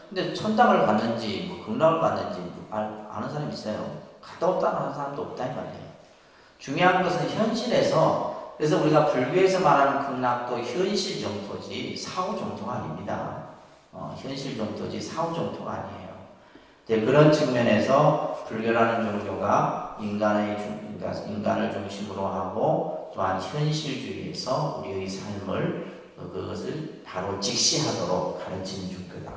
근데 천당을 갔는지 뭐 극락을 갔는지 아는 사람 있어요? 갔다 왔다는 하는 사람도 없다 이 말이에요. 중요한 것은 현실에서 그래서 우리가 불교에서 말하는 극락도 현실 정토지 사후 정토가 아닙니다. 현실 정토지 사후 정토가 아니에요. 이제 그런 측면에서 불교라는 종교가 인간을 중심으로 하고 또한 현실주의에서 우리의 삶을 그것을 바로 직시하도록 가르치는 종교다.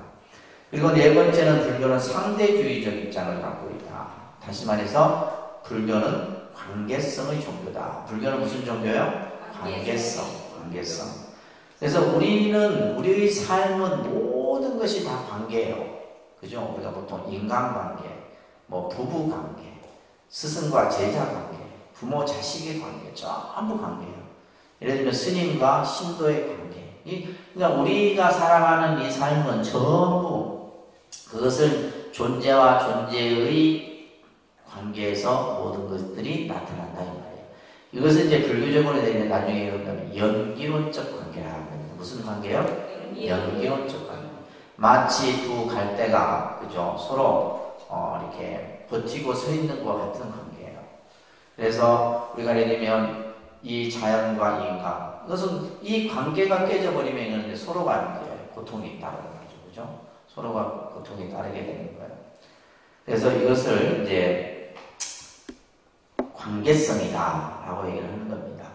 그리고 네 번째는 불교는 상대주의적 입장을 갖고 있다. 다시 말해서 불교는 관계성의 종교다. 불교는 무슨 종교예요? 관계성. 그래서 우리의 삶은 모든 것이 다 관계예요. 그죠? 우리가 보통 인간관계, 뭐 부부관계, 스승과 제자관계, 부모 자식의 관계, 전부 관계예요. 예를 들면 스님과 신도의 관계. 그러니까 우리가 살아가는 이 삶은 전부 그것을 존재와 존재의 관계에서 모든 것들이 나타난다 이 말이에요. 이것은 이제 불교적으로 되면 나중에 이런다면 연기론적 관계라 합니다. 무슨 관계요? 연기론적 관계. 마치 두 갈대가 그죠? 서로 이렇게 버티고 서 있는 것 같은 관계예요. 그래서 우리가 예를 들면 이 자연과 인간, 그것은 이 관계가 깨져버리면 서로가 이제 고통이 따르는 거죠, 그죠? 서로가 고통이 따르게 되는 거예요. 그래서 이것을 이제 관계성이다라고 얘기를 하는 겁니다.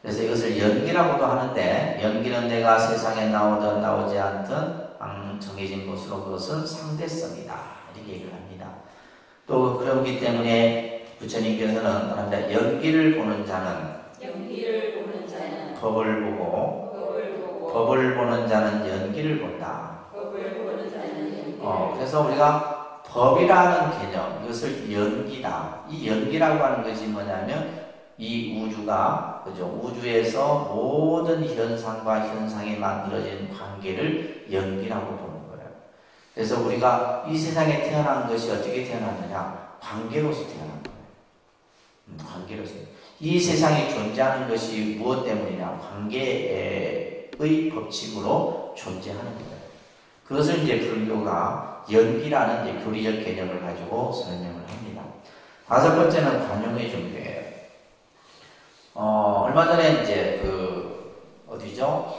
그래서 이것을 연기라고도 하는데, 연기는 내가 세상에 나오든 나오지 않든 정해진 것으로 그것은 상대성이다 이렇게 얘기를 합니다. 또 그렇기 때문에 부처님께서는 연기를 보는 자는 법을 보고 법을 보는 자는 연기를 본다. 그래서 우리가 법이라는 개념, 이것을 연기다. 이 연기라고 하는 것이 뭐냐면 이 우주가 그죠? 우주에서 모든 현상과 현상이 만들어진 관계를 연기라고 보는 거예요. 그래서 우리가 이 세상에 태어난 것이 어떻게 태어났느냐? 관계로서 태어난 거예요. 관계로서. 이 세상에 존재하는 것이 무엇 때문이냐? 관계의 법칙으로 존재하는 거예요. 그것을 이제 불교가 연기라는 이제 교리적 개념을 가지고 설명을 합니다. 다섯 번째는 관용의 종교예요. 얼마 전에 이제 어디죠?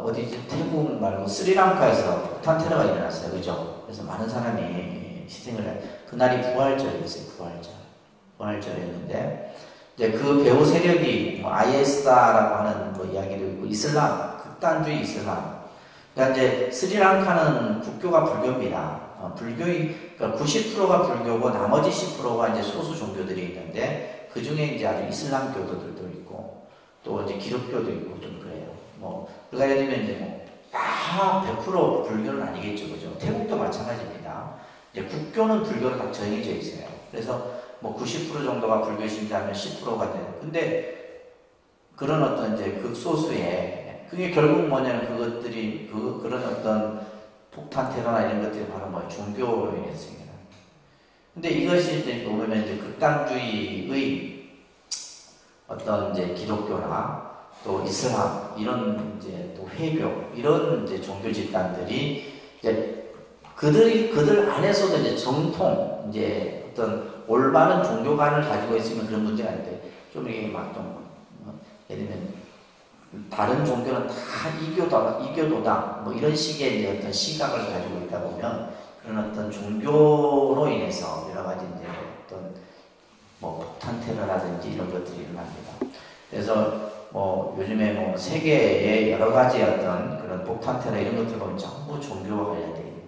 어디지? 태국 말고 스리랑카에서 폭탄 테러가 일어났어요. 그죠? 그래서 많은 사람이 희생을 해. 그날이 부활절이었어요. 부활절이었는데, 이제 그 배후 세력이 IS라고 하는 이야기도 있고, 이슬람, 극단주의 이슬람. 그러니까 이제 스리랑카는 국교가 불교입니다. 그러니까 90%가 불교고 나머지 10%가 이제 소수 종교들이 있는데 그 중에 이제 아주 이슬람 교도들도 있고 또 이제 기독교도 있고 좀 그래요. 그러니까 예를 들면 이제 다 100% 불교는 아니겠죠, 그죠? 태국도 마찬가지입니다. 이제 국교는 불교로 딱 정해져 있어요. 그래서 90% 정도가 불교 신자면 10%가 돼요. 근데 그런 어떤 이제 극소수의 그게 결국 뭐냐면 그것들이 그런 어떤 폭탄 테러나 이런 것들이 바로 종교로 인해서 생겨납니다. 근데 이것이 이제 보면 이제 극단주의의 어떤 이제 기독교나 또 이슬람 이런 이제 또 회교 이런 이제 종교 집단들이 이제 그들 안에서도 이제 정통 이제 어떤 올바른 종교관을 가지고 있으면 그런 문제가 아닌데 좀 이게 예를 들면 다른 종교는 다 이교도다 이런 식의 이제 어떤 시각을 가지고 있다 보면 그런 어떤 종교로 인해서 여러 가지 이제 어떤 폭탄 테러라든지 이런 것들이 일어납니다. 그래서 요즘에 세계의 여러 가지 어떤 그런 폭탄 테러 이런 것들 보면 전부 종교와 관련되어 있는 거예요.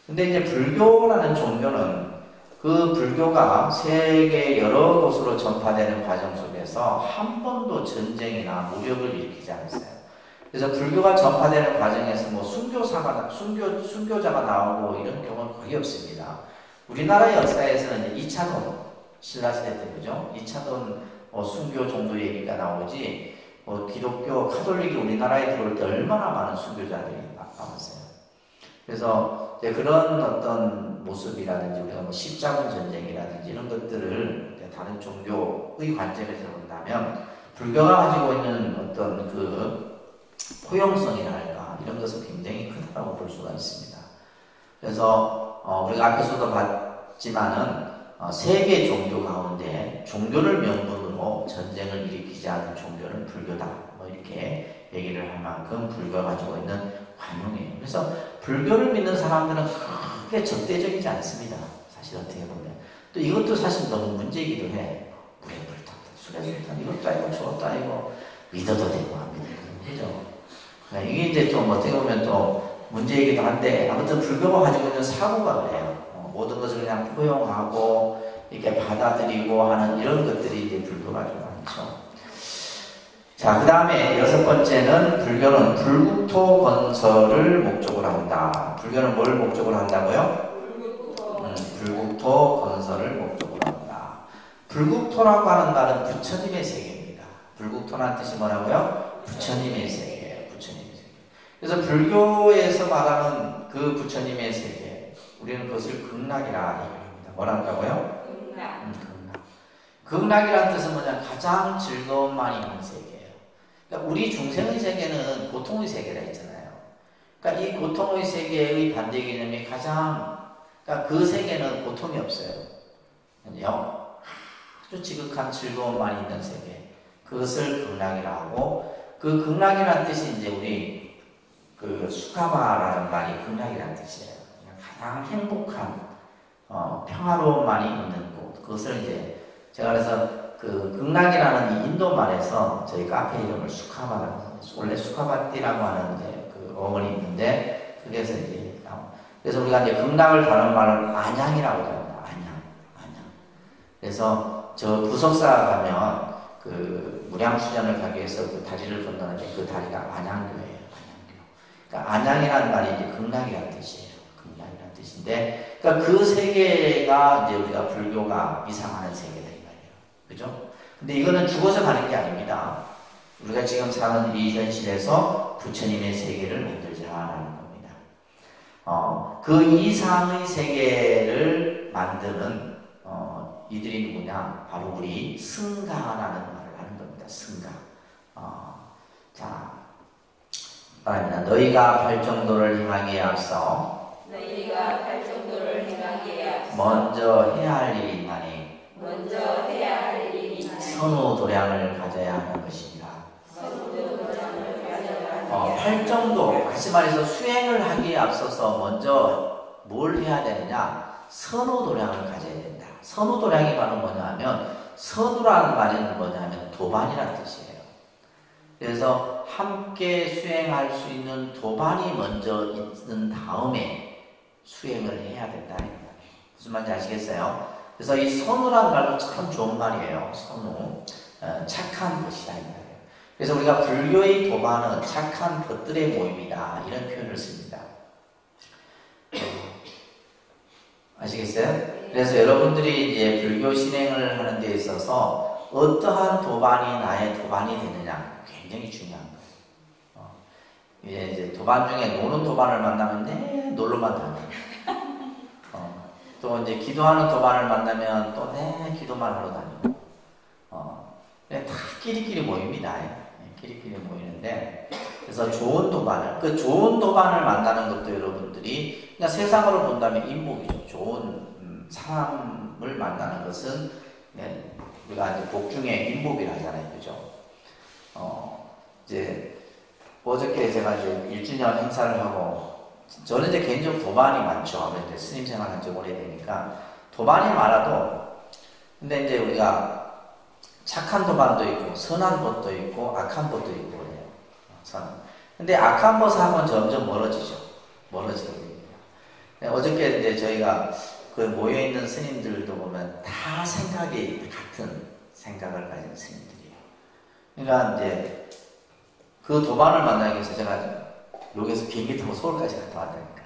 근데 이제 불교라는 종교는 그 불교가 세계 여러 곳으로 전파되는 과정 속에서 한 번도 전쟁이나 무력을 일으키지 않았어요. 그래서 불교가 전파되는 과정에서 순교자가 나오고 이런 경우는 거의 없습니다. 우리나라 역사에서는 2차돈 신라시대 때 그죠? 2차돈 순교 정도 얘기가 나오지 기독교 카톨릭이 우리나라에 들어올 때 얼마나 많은 순교자들이 나왔어요. 그래서 이제 그런 어떤 모습이라든지 우리가 십자군 전쟁이라든지 이런 것들을 다른 종교의 관점에서 본다면 불교가 가지고 있는 어떤 그 포용성이랄까 이런 것은 굉장히 크다고 볼 수가 있습니다. 그래서 우리가 앞에서도 봤지만은 세계 종교 가운데 종교를 명분으로 전쟁을 일으키지 않은 종교는 불교다. 이렇게 얘기를 할 만큼 불교가 가지고 있는 관용이에요. 그래서 불교를 믿는 사람들은 그렇게 적대적이지 않습니다. 사실 어떻게 보면. 또 이것도 사실 너무 문제이기도 해. 물에 불탔다, 술에 불탔다, 이것도 아니고 저것도 아니고 믿어도 되고 안 믿어도 되고 그죠? 이게 이제 좀 어떻게 보면 또 문제이기도 한데 아무튼 불교가 가지고 있는 사고가 그래요. 모든 것을 그냥 포용하고 이렇게 받아들이고 하는 이런 것들이 이제 불교가 좀 많죠. 자, 그 다음에 6번째는 불교는 불국토 건설을 목적으로 한다. 불교는 뭘 목적으로 한다고요? 불국토 건설을 목적으로 한다. 불국토라고 하는 말은 부처님의 세계입니다. 불국토라는 뜻이 뭐라고요? 부처님의 세계, 부처님의 세계. 그래서 불교에서 말하는 그 부처님의 세계, 우리는 그것을 극락이라 얘기합니다. 뭐란다고요? 극락. 극락이라는 뜻은 뭐냐? 가장 즐거움만 있는 세계. 그러니까 우리 중생의 세계는 고통의 세계라 했잖아요. 그러니까 이 고통의 세계의 반대 개념이 그러니까 그 세계는 고통이 없어요. 아주 지극한 즐거움만 있는 세계. 그것을 극락이라 하고, 그 극락이라는 뜻이 이제 우리 그 수카바라는 말이 극락이라는 뜻이에요. 가장 행복한 평화로움만이 있는 곳. 그것을 이제 제가 그래서 그 극락이라는 이 인도 말에서 저희 카페 이름을 수카바라고, 원래 수카바띠라고 하는 이제 그 어원이 있는데, 그래서 이제 그래서 우리가 이제 극락을 다루는 말은 안양이라고 합니다. 안양. 그래서 저 부석사 가면 그 무량수련을 가기 위해서 그 다리를 건너는데 그 다리가 안양교예요. 그러니까 안양이라는 말이 이제 극락이라는 뜻이에요. 극락이라는 뜻인데, 그러니까 그 세계가 이제 우리가 불교가 이상하는 세계다. 그죠? 근데 이거는 죽어서 가는 게 아닙니다. 우리가 지금 사는 이 현실에서 부처님의 세계를 만들자라는 겁니다. 그 이상의 세계를 만드는 이들이 누구냐? 바로 우리 승가라는 말을 하는 겁니다. 승가. 자, 말합니다. 너희가 발정도를 행하기에 앞서 먼저 해야 할 일이 있나니 선우 도량을 가져야 하는 것입니다. 팔정도, 다시 말해서 수행을 하기에 앞서서 먼저 뭘 해야 되느냐? 선우 도량을 가져야 된다. 선우 도량이 바로 뭐냐 하면, 선우라는 말은 뭐냐 하면 도반이라는 뜻이에요. 그래서 함께 수행할 수 있는 도반이 먼저 있는 다음에 수행을 해야 된다. 무슨 말인지 아시겠어요? 그래서 이 선우라는 말도 참 좋은 말이에요. 선우. 착한 것이다. 그래서 우리가 불교의 도반은 착한 것들의 모임이다. 이런 표현을 씁니다. 아시겠어요? 그래서 여러분들이 이제 불교 신행을 하는 데 있어서 어떠한 도반이 나의 도반이 되느냐 굉장히 중요한 거예요. 이제 도반 중에 노는 도반을 만나면 놀러만 다녀요. 또 이제 기도하는 도반을 만나면 또 기도만 하러 다니고, 다 끼리끼리 모입니다. 끼리끼리 모이는데, 그래서 좋은 도반을, 그 좋은 도반을 만나는 것도 여러분들이, 그냥 세상으로 본다면 인복이죠. 좋은 사람을 만나는 것은, 우리가 이제 복 중에 인복이라 하잖아요. 그죠? 이제, 어저께 제가 이제 1주년 행사를 하고, 저는 이제 개인적으로 도반이 많죠. 아무래도 스님 생활한 지 오래되니까. 도반이 많아도, 근데 이제 우리가 착한 도반도 있고, 선한 것도 있고, 악한 것도 있고, 그래요. 근데 악한 것하고는 점점 멀어지죠. 멀어지거든요. 어저께 이제 저희가 그 모여있는 스님들도 보면 다 생각이 같은 생각을 가진 스님들이에요. 그러니까 이제 그 도반을 만나기 위해서 제가 여기서 비행기 타고 서울까지 갔다 왔다니까.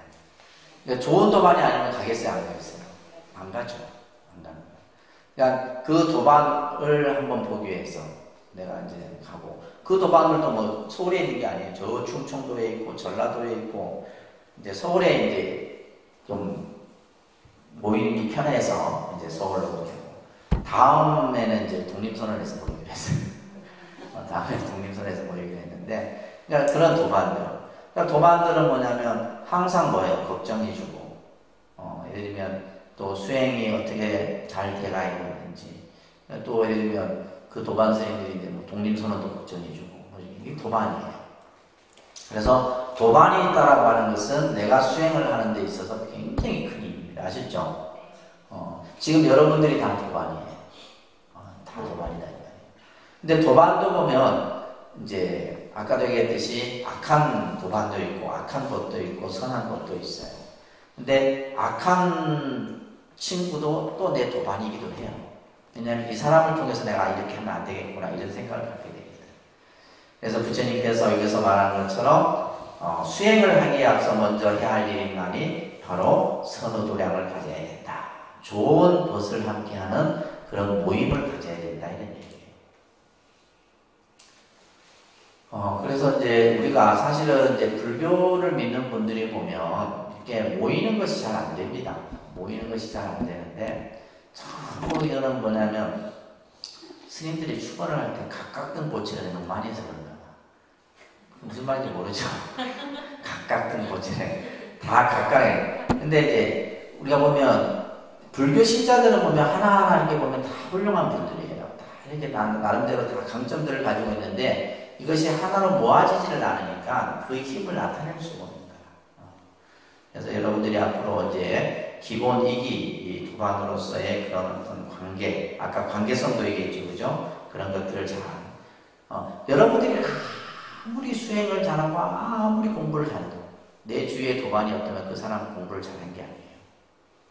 그러니까 좋은 도반이 아니면 가겠어요, 안 가겠어요? 안 가죠. 안 가는 거예요. 그러니까 그 도반을 한번 보기 위해서 내가 이제 가고, 그 도반들도 뭐 서울에 있는 게 아니에요. 저 충청도에 있고, 전라도에 있고, 이제 서울에 이제 좀 모이기 편해서 이제 서울로 오고, 다음에는 이제 독립선언에서 모이기로 했어요. 다음에 독립선언에서 모이기로 했는데, 그러니까 그런 도반들. 그러니까 도반들은 뭐냐면 항상 뭐예요? 걱정해주고, 예를 들면 또 수행이 어떻게 잘 돼가 있는지, 또 예를 들면 그 도반 선생님들이 이제 뭐 독립선언도 걱정해주고, 이게 도반이에요. 그래서 도반이 있다라고 하는 것은 내가 수행을 하는 데 있어서 굉장히 큰 힘입니다. 아셨죠? 지금 여러분들이 다 도반이에요. 다 도반이다. 근데 도반도 보면 이제 아까도 얘기했듯이 악한 도반도 있고 악한 것도 있고 선한 것도 있어요. 근데 악한 친구도 또 내 도반이기도 해요. 왜냐하면 이 사람을 통해서 내가 이렇게 하면 안 되겠구나 이런 생각을 갖게 됩니다. 그래서 부처님께서 여기서 말하는 것처럼 수행을 하기에 앞서 먼저 해야 할 일이만이 바로 선우도량을 가져야 된다. 좋은 것을 함께하는 그런 모임을 가져야 된다 이런 얘기예요. 그래서 이제 우리가 사실은 이제 불교를 믿는 분들이 보면 이렇게 모이는 것이 잘 안 됩니다. 모이는 것이 잘 안 되는데 전부 이거는 뭐냐면 스님들이 출가를 할 때 각각등 보채를 너무 많이 해서 그런가 봐. 무슨 말인지 모르죠. 각각등 보채를 다 각각에. 근데 이제 우리가 보면 불교 신자들은 보면 하나하나 이렇게 보면 다 훌륭한 분들이에요. 다 이렇게 나름대로 다 강점들을 가지고 있는데 이것이 하나로 모아지지를 않으니까 그 힘을 나타낼 수가 없는 거야. 그래서 여러분들이 앞으로 이제 기본 이기 도반으로서의 그런 어떤 관계, 아까 관계성도 얘기했죠, 그죠? 그런 것들을 잘, 여러분들이 아무리 수행을 잘하고 아무리 공부를 잘해도 내 주위에 도반이 없다면 그 사람은 공부를 잘한 게 아니에요.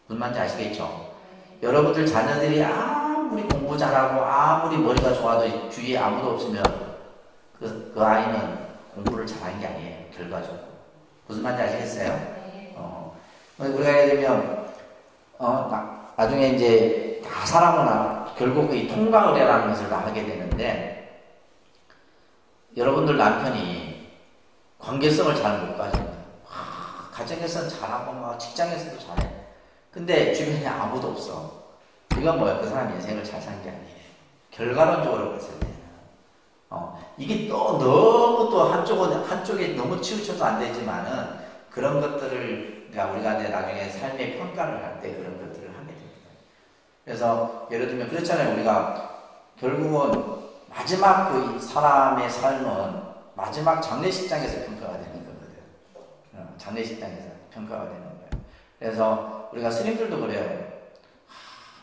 무슨 말인지 아시겠죠? 여러분들 자녀들이 아무리 공부 잘하고 아무리 머리가 좋아도 주위에 아무도 없으면 그 아이는 공부를 잘한 게 아니에요. 결과적으로. 무슨 말인지 아시겠어요? 우리가 예를 들면 나중에 이제 다 살아보나 결국 이 통과의례라는 것을 다 하게 되는데 여러분들 남편이 관계성을 잘 못 가지는 거예요. 가정에서는 잘하고 막 직장에서도 잘해. 근데 주변에 아무도 없어. 이건 뭐야? 그 사람 인생을 잘 산 게 아니에요. 결과론적으로 봤을 때는. 이게 또 너무 또 한쪽에 너무 치우쳐도 안 되지만은 그런 것들을 우리가 나중에 삶의 평가를 할 때 그런 것들을 하게 됩니다. 그래서 예를 들면 그렇잖아요. 우리가 결국은 마지막 그 사람의 삶은 마지막 장례식장에서 평가가 되는 거거든. 장례식장에서 평가가 되는 거예요. 그래서 우리가 스님들도 그래요.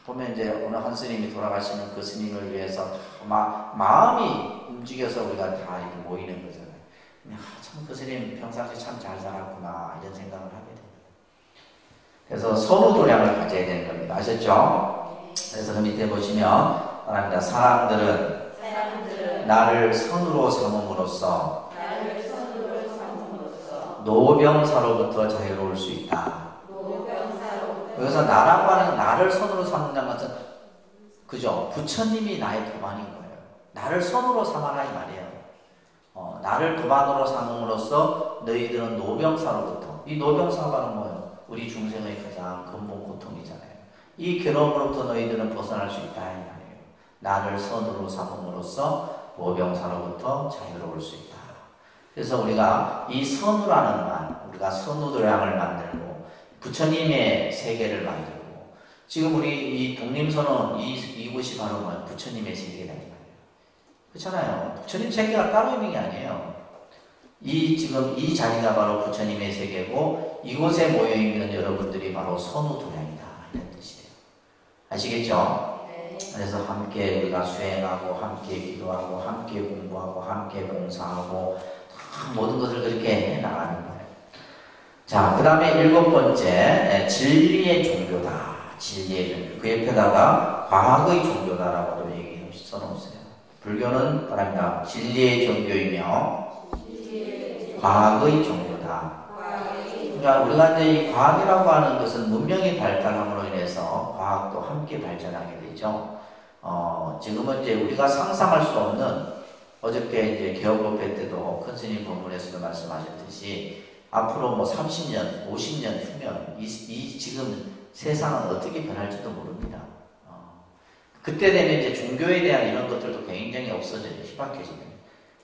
보면 이제 어느 한 스님이 돌아가시는 그 스님을 위해서 마음이 움직여서 우리가 다 이렇게 모이는 거잖아요. 참 그 스님 평상시 참 잘 살았구나 이런 생각을 하게 됩니다. 그래서 선우도량을 가져야 되는 겁니다. 아셨죠? 그래서 그 밑에 보시면 말합니다. 사람들은 나를 선우로 삼음으로써 노병사로부터 자유로울 수 있다. 여기서 나라고 하는 나를 선으로 삼는다는 것은 그죠? 부처님이 나의 도반인 거예요. 나를 선으로 삼아라 이 말이에요. 나를 도반으로 삼음으로써 너희들은 노병사로부터 이 노병사가 뭐예요? 우리 중생의 가장 근본 고통이잖아요. 이 괴로움으로부터 너희들은 벗어날 수 있다 이 말이에요. 나를 선으로 삼음으로써 노병사로부터 자유로울 수 있다. 그래서 우리가 이 선우라는 말, 우리가 선우도량을 만들고 부처님의 세계를 만들고 지금 우리 이 독림선언 이곳이 바로 뭐예요? 부처님의 세계다 이 말이에요. 그렇잖아요. 부처님 세계가 따로 있는 게 아니에요. 지금 이 자리가 바로 부처님의 세계고 이곳에 모여 있는 여러분들이 바로 선우도량이다 이런 뜻이에요. 아시겠죠? 그래서 함께 우리가 수행하고 함께 기도하고 함께 공부하고 함께 봉사하고 모든 것을 그렇게 해나가는 거예요. 자, 그 다음에 7번째 진리의 종교다. 진리의 종교. 그 옆에다가 과학의 종교다라고도 얘기 써놓으세요. 불교는 말합니다. 진리의 종교이며 과학의 종교다. 그러니까 우리가 이제 이 과학이라고 하는 것은 문명의 발달함으로 인해서 과학도 함께 발전하게 되죠. 지금은 이제 우리가 상상할 수 없는 어저께 이제 개혁법회 때도 큰 스님 본문에서도 말씀하셨듯이 앞으로 뭐 30년, 50년 후면 이 지금 세상은 어떻게 변할지도 모릅니다. 그때 되면 이제 종교에 대한 이런 것들도 굉장히 없어져요. 희박해지면.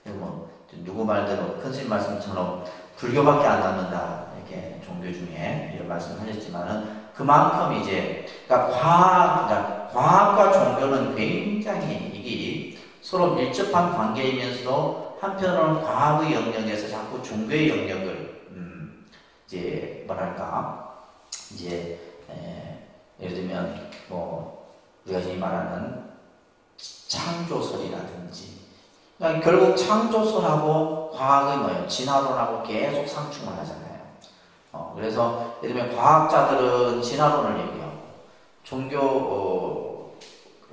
뭐 누구 말대로 큰 스님 말씀처럼 불교밖에 안 남는다. 이렇게 종교 중에 이런 말씀하셨지만은 그만큼 이제 그러니까 과학과 종교는 굉장히 이게 서로 밀접한 관계이면서도 한편으로는 과학의 영역에서 자꾸 종교의 영역을 이제 뭐랄까 이제 예를 들면 뭐 우리가 지금 말하는 창조설이라든지 그러니까 결국 창조설하고 과학의 뭐예요? 진화론하고 계속 상충을 하잖아요. 그래서 예를 들면 과학자들은 진화론을 얘기하고 종교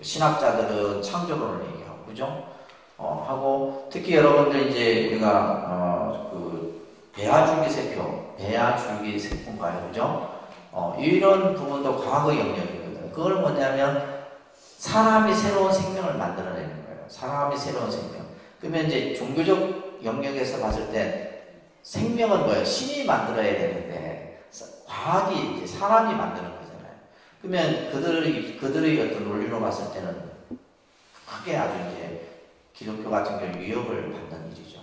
신학자들은 창조론을 얘기하고 그죠? 하고 특히 여러분들 이제 우리가 그 배아줄기세포인가요, 그죠? 이런 부분도 과학의 영역이거든요. 그걸 뭐냐면 사람이 새로운 생명을 만들어내는 거예요. 사람이 새로운 생명. 그러면 이제 종교적 영역에서 봤을 때 생명은 뭐예요? 신이 만들어야 되는데 과학이 이제 사람이 만드는 거잖아요. 그러면 그들의 어떤 논리로 봤을 때는 크게 아주 이제 기독교 같은 경우 위협을 받는 일이죠.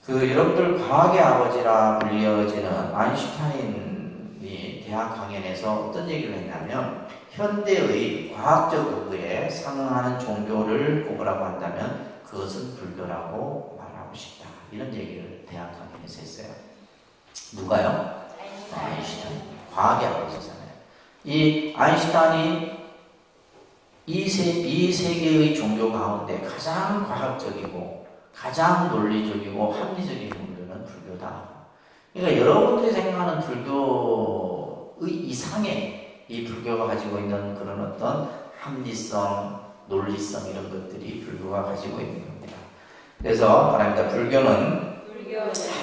여러분들 과학의 아버지라 불리어지는 아인슈타인이 대학 강연에서 어떤 얘기를 했냐면 현대의 과학적 근거에 상응하는 종교를 꼽으라고 한다면 그것은 불교라고 말하고 싶다. 이런 얘기를 대학 강연에서 했어요. 누가요? 아인슈타인. 과학의 아버지잖아요. 이 아인슈타인이 이 세계의 종교 가운데 가장 과학적이고 가장 논리적이고 합리적인 종교는 불교다. 그러니까 여러분들이 생각하는 불교의 이상의 이 불교가 가지고 있는 그런 어떤 합리성, 논리성 이런 것들이 불교가 가지고 있는 겁니다. 그래서 말합니다. 불교는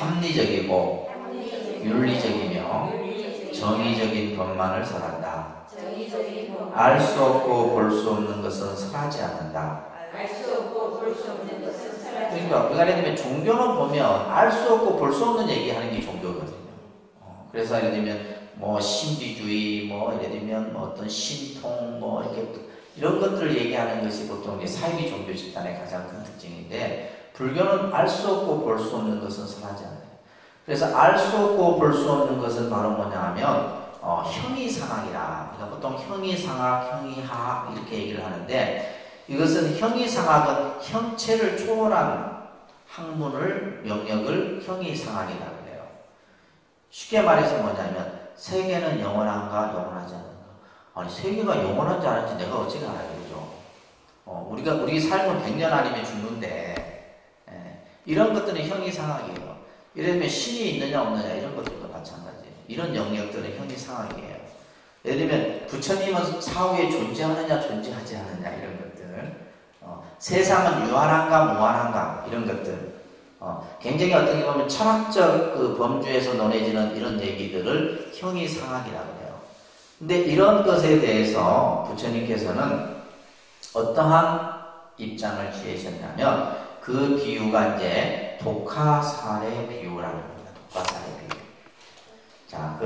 합리적이고 윤리적이며 정의적인 법만을 설한다. 알 수 없고 볼 수 없는 것은 설하지 않는다. 그러니까 우리가 예를 들면 종교는 보면 알 수 없고 볼 수 없는 얘기하는 게 종교거든요. 그래서 예를 들면 뭐 신비주의, 뭐 예를 들면 뭐 어떤 신통, 뭐 이렇게 이런 것들을 얘기하는 것이 보통 사이비 종교 집단의 가장 큰 특징인데 불교는 알 수 없고 볼 수 없는 것은 설하지 않아요. 그래서 알 수 없고 볼 수 없는 것은 바로 뭐냐 하면 형이상학이라. 그러니까 보통 형이상학, 형이하학 이렇게 얘기를 하는데 이것은 형이상학은 형체를 초월한 학문을 영역을 형이상학이라고 해요. 쉽게 말해서 뭐냐면 세계는 영원한가 영원하지 않는가. 아니 세계가 영원한지 아닌지 내가 어찌 알아요, 그죠? 우리 삶은 100년 아니면 죽는데 이런 것들은 형이상학이에요. 예를 들면 신이 있느냐 없느냐 이런 것들도 마찬가지예요. 이런 영역들은 형이상학이에요. 예를 들면 부처님은 사후에 존재하느냐 존재하지 않느냐 이런 것들, 세상은 유한한가 무한한가 이런 것들, 굉장히 어떻게 보면 철학적 그 범주에서 논해지는 이런 얘기들을 형이상학이라고 해요. 근데 이런 것에 대해서 부처님께서는 어떠한 입장을 취하셨냐면 그 비유가 이제 독화살의 비유라는 겁니다. 독화살의 비유. 자,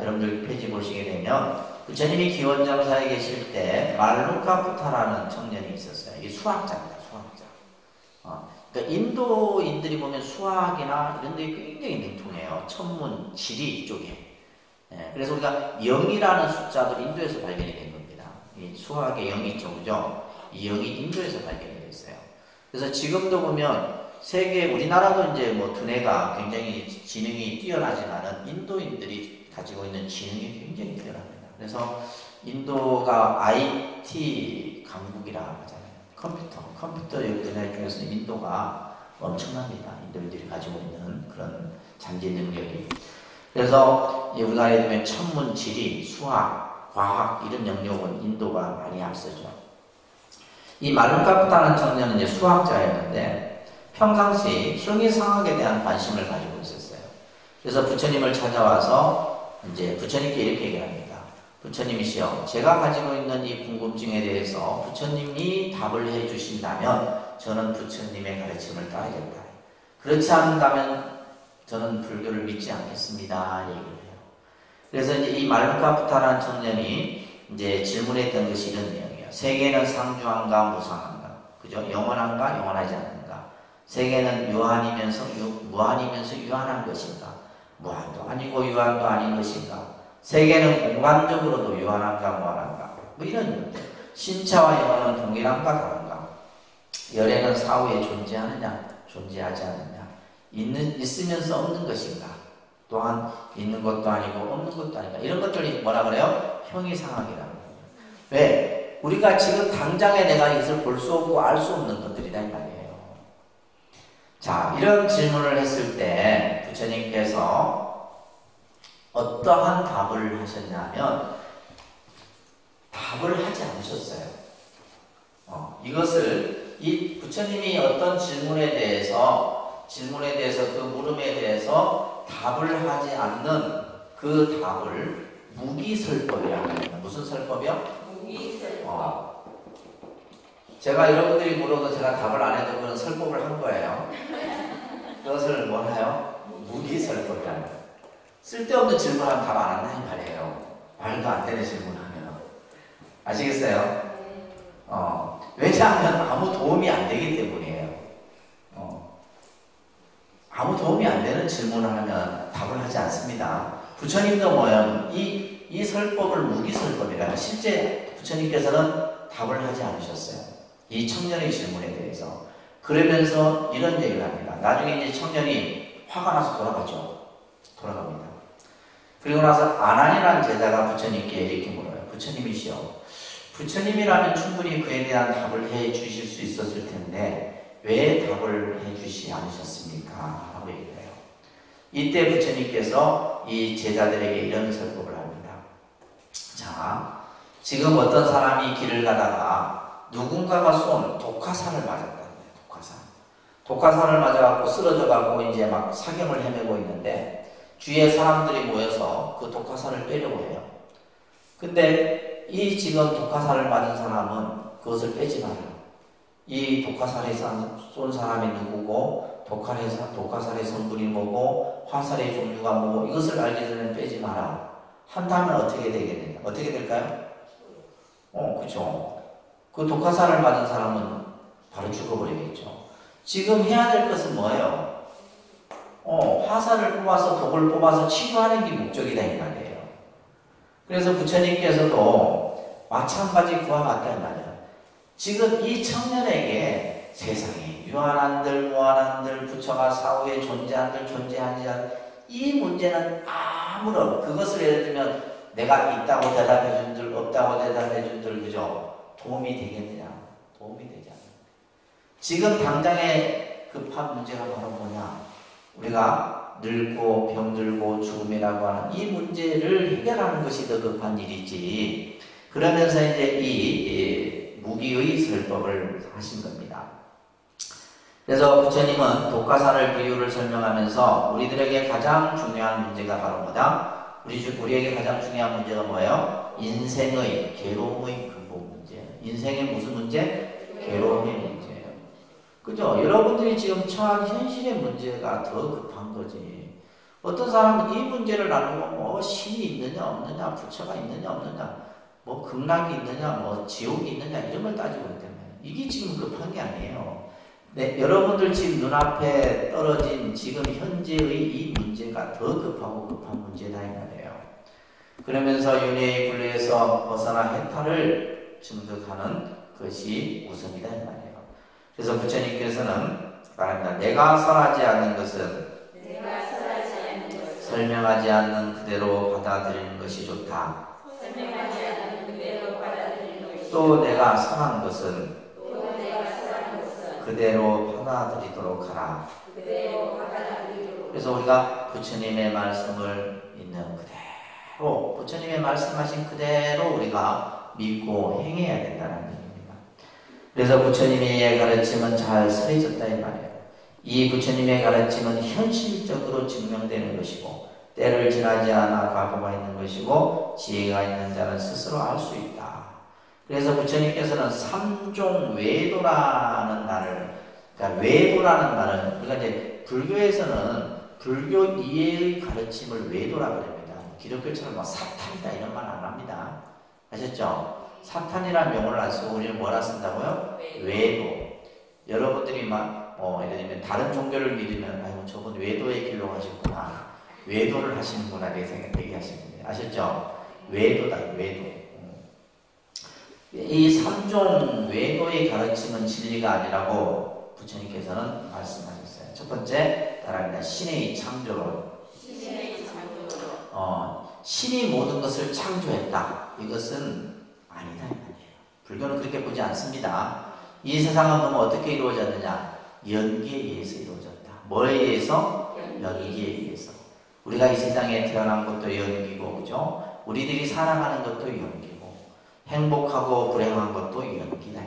여러분들 페이지 보시게 되면 부처님이 기원정사에 계실 때 말루카푸타라는 청년이 있었어요. 이게 수학자입니다. 수학자. 그러니까 인도인들이 보면 수학이나 이런 데 굉장히 능통해요. 천문, 지리 이쪽에. 그래서 우리가 0이라는 숫자도 인도에서 발견이 된 겁니다. 이 수학의 0이 있죠, 그죠? 이 0이 인도에서 발견이 됐어요. 그래서 지금도 보면 우리나라도 이제 뭐 두뇌가 굉장히 지능이 뛰어나지만은 인도인들이 가지고 있는 지능이 굉장히 뛰어납니다. 그래서 인도가 IT 강국이라 하잖아요. 컴퓨터 분야 중에서 인도가 엄청납니다. 인도인들이 가지고 있는 그런 잠재 능력이. 그래서 우리가 예를 들면 천문, 지리, 수학, 과학 이런 영역은 인도가 많이 앞서죠. 이 말루카푸타라는 청년은 이제 수학자였는데 평상시 형이상학에 대한 관심을 가지고 있었어요. 그래서 부처님을 찾아와서 이제 부처님께 이렇게 얘기합니다. 부처님이시여, 제가 가지고 있는 이 궁금증에 대해서 부처님이 답을 해주신다면 저는 부처님의 가르침을 따르겠다. 그렇지 않는다면 저는 불교를 믿지 않겠습니다. 얘기를 해요. 그래서 이제 이 말루카푸타라는 청년이 이제 질문했던 것이 이런 내용이에요. 세계는 상주한가 무상한가? 그죠? 영원한가 영원하지 않는가? 세계는 무한이면서 유한한 것인가? 무한도 아니고 유한도 아닌 것인가? 세계는 공간적으로도 유한한가 무한한가? 뭐 이런 문제. 신체와 영혼은 동일한가 다른가? 열애는 사후에 존재하느냐, 존재하지 않느냐, 있으면서 없는 것인가, 또한 있는 것도 아니고 없는 것도 아닌가, 이런 것들이 뭐라 그래요? 형이상학이라는 거예요. 왜? 우리가 지금 당장에 내가 이것을 볼 수 없고 알 수 없는 것들이다 이 말이에요. 자, 이런 질문을 했을 때 부처님께서 어떠한 답을 하셨냐면 답을 하지 않으셨어요. 이것을 이 부처님이 어떤 질문에 대해서 그 물음에 대해서 답을 하지 않는 그 답을 무기설법이라고 합니다. 무슨 설법이요? 무기설법. 제가 여러분들이 물어도 제가 답을 안 해도 그런 설법을 한 거예요. 그것을 뭐나요? 무기설법이라는 거예요. 쓸데없는 질문하면 답 안 한다 이 말이에요. 말도 안 되는 질문하면. 아시겠어요? 왜냐하면 아무 도움이 안 되기 때문이에요. 아무 도움이 안 되는 질문을 하면 답을 하지 않습니다. 부처님도 뭐예요? 이 설법을 무기설법이라 실제 부처님께서는 답을 하지 않으셨어요. 이 청년의 질문에 대해서. 그러면서 이런 얘기를 합니다. 나중에 이제 청년이 화가 나서 돌아가죠. 돌아갑니다. 그리고 나서 아난이라는 제자가 부처님께 이렇게 물어요. 부처님이시여, 부처님이라면 충분히 그에 대한 답을 해 주실 수 있었을 텐데 왜 답을 해 주시지 않으셨습니까? 라고 얘기해요. 이때 부처님께서 이 제자들에게 이런 설법을 합니다. 자, 지금 어떤 사람이 길을 가다가 누군가가 쏜 독화살을 맞았다. 독화살을 맞아갖고 쓰러져갖고 이제 막 사경을 헤매고 있는데 주위에 사람들이 모여서 그 독화살을 빼려고 해요. 근데 이 지금 독화살을 맞은 사람은 그것을 빼지 마라. 이 독화살에 쏜 사람이 누구고 독화살의 성분이 뭐고 화살의 종류가 뭐고 이것을 알기 전에 빼지 마라. 한다면 어떻게 되겠느냐? 어떻게 될까요? 그렇죠. 그 독화살을 맞은 사람은 바로 죽어버리겠죠. 지금 해야 될 것은 뭐예요? 화살을 뽑아서 독을 뽑아서 치료하는 게 목적이다 이 말이에요. 그래서 부처님께서도 마찬가지 그와 같다 이 말이에요. 지금 이 청년에게 세상에 유한한들 무한한들 부처가 사후에 존재한들 존재하지 않 이 문제는 아무런 그것을 예를 들면 내가 있다고 대답해 준들 없다고 대답해 준들 그죠? 도움이 되겠느냐? 도움이 되지 않아요. 지금 당장의 급한 문제가 바로 뭐냐? 우리가 늙고 병들고 죽음이라고 하는 이 문제를 해결하는 것이 더 급한 일이지. 그러면서 이제 이 무기의 설법을 하신 겁니다. 그래서 부처님은 독화살을 비유를 설명하면서 우리들에게 가장 중요한 문제가 바로 뭐다? 우리에게 가장 중요한 문제가 뭐예요? 인생의 괴로움의 근본 문제. 인생의 무슨 문제? 괴로움의 문제예요. 그죠? 여러분들이 지금 처한 현실의 문제가 더 급한 거지. 어떤 사람은 이 문제를 나누고 뭐 신이 있느냐 없느냐, 부처가 있느냐 없느냐, 뭐 극락이 있느냐, 뭐 지옥이 있느냐 이런 걸 따지고 있기 때문에 이게 지금 급한 게 아니에요. 네, 여러분들 지금 눈앞에 떨어진 지금 현재의 이 문제가 더 급하고 급한 문제다 이 말이에요. 그러면서 윤회의 굴레에서 벗어나 해탈을 증득하는 것이 우선이다 이 말이에요. 그래서 부처님께서는 말합니다. 내가 설하지 않는 것은 설명하지 않는 그대로 받아들이는 것이 좋다. 또 내가 설한 것은 그대로 받아들이도록 하라. 그래서 우리가 부처님의 말씀을 있는 그대로 부처님의 말씀하신 그대로 우리가 믿고 행해야 된다는 얘기입니다. 그래서 부처님의 가르침은 잘 서해졌다 이 말이에요. 이 부처님의 가르침은 현실적으로 증명되는 것이고 때를 지나지 않아 과거가 있는 것이고 지혜가 있는 자는 스스로 알 수 있다. 그래서 부처님께서는 삼종 외도라는 말을, 그러니까 외도라는 말은 우리가 이제 불교에서는 불교 이해의 가르침을 외도라고 합니다. 기독교처럼 뭐 사탄이다 이런 말 안 합니다. 아셨죠? 사탄이라는 용어를 안 쓰고 우리는 뭐라 쓴다고요? 외도. 여러분들이 막 예를 들면 다른 종교를 믿으면 아이고 저분 외도의 길로 가셨구나, 외도를 하시는구나 이렇게 얘기하시는 거예요. 아셨죠? 외도다 외도. 이 삼종 외도의 가르침은 진리가 아니라고 부처님께서는 말씀하셨어요. 첫 번째, 따라합니다. 신의 창조론. 신이 모든 것을 창조했다. 이것은 아니다. 불교는 그렇게 보지 않습니다. 이 세상은 그러면 어떻게 이루어졌느냐? 연기에 의해서 이루어졌다. 뭐에 의해서? 연기에 의해서. 우리가 이 세상에 태어난 것도 연기고, 그죠? 우리들이 살아가는 것도 연기고, 행복하고 불행한 것도 연기다.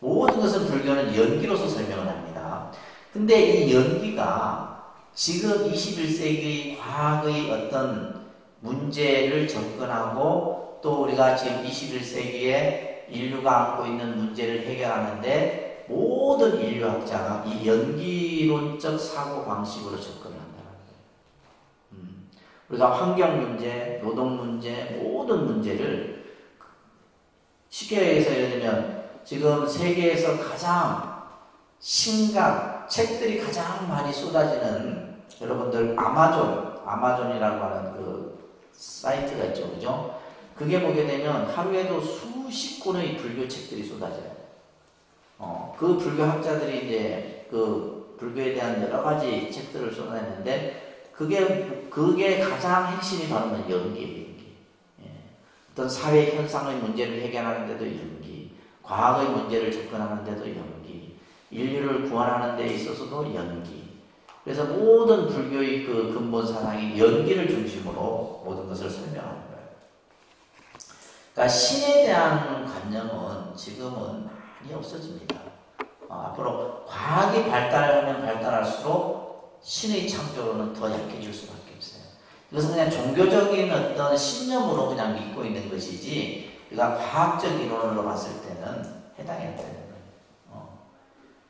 모든 것은 불교는 연기로서 설명을 합니다. 근데 이 연기가 지금 21세기 과학의 어떤 문제를 접근하고 또 우리가 지금 21세기에 인류가 안고 있는 문제를 해결하는데 모든 인류학자가 이 연기론적 사고방식으로 접근을 한다는 거예요. 우리가 환경 문제, 노동 문제, 모든 문제를 쉽게 해서 예를 들면 지금 세계에서 가장 책들이 가장 많이 쏟아지는 여러분들 아마존이라고 하는 그 사이트가 있죠, 그죠? 그게 보게 되면 하루에도 수십 권의 불교 책들이 쏟아져요. 그 불교 학자들이 이제 그 불교에 대한 여러 가지 책들을 쏟아내는데 그게 가장 핵심이 바로 연기예요. 예. 어떤 사회 현상의 문제를 해결하는 데도 연기, 과학의 문제를 접근하는 데도 연기, 인류를 구원하는 데 있어서도 연기. 그래서 모든 불교의 그 근본 사상이 연기를 중심으로 모든 것을 설명하는 거예요. 그러니까 신에 대한 관념은 지금은 많이 없어집니다. 앞으로 과학이 발달하면 발달할수록 신의 창조로는 더 약해질 수밖에 없어요. 이것은 그냥 종교적인 어떤 신념으로 그냥 믿고 있는 것이지 우리가 과학적 이론으로 봤을 때는 해당이 안 되는 거예요.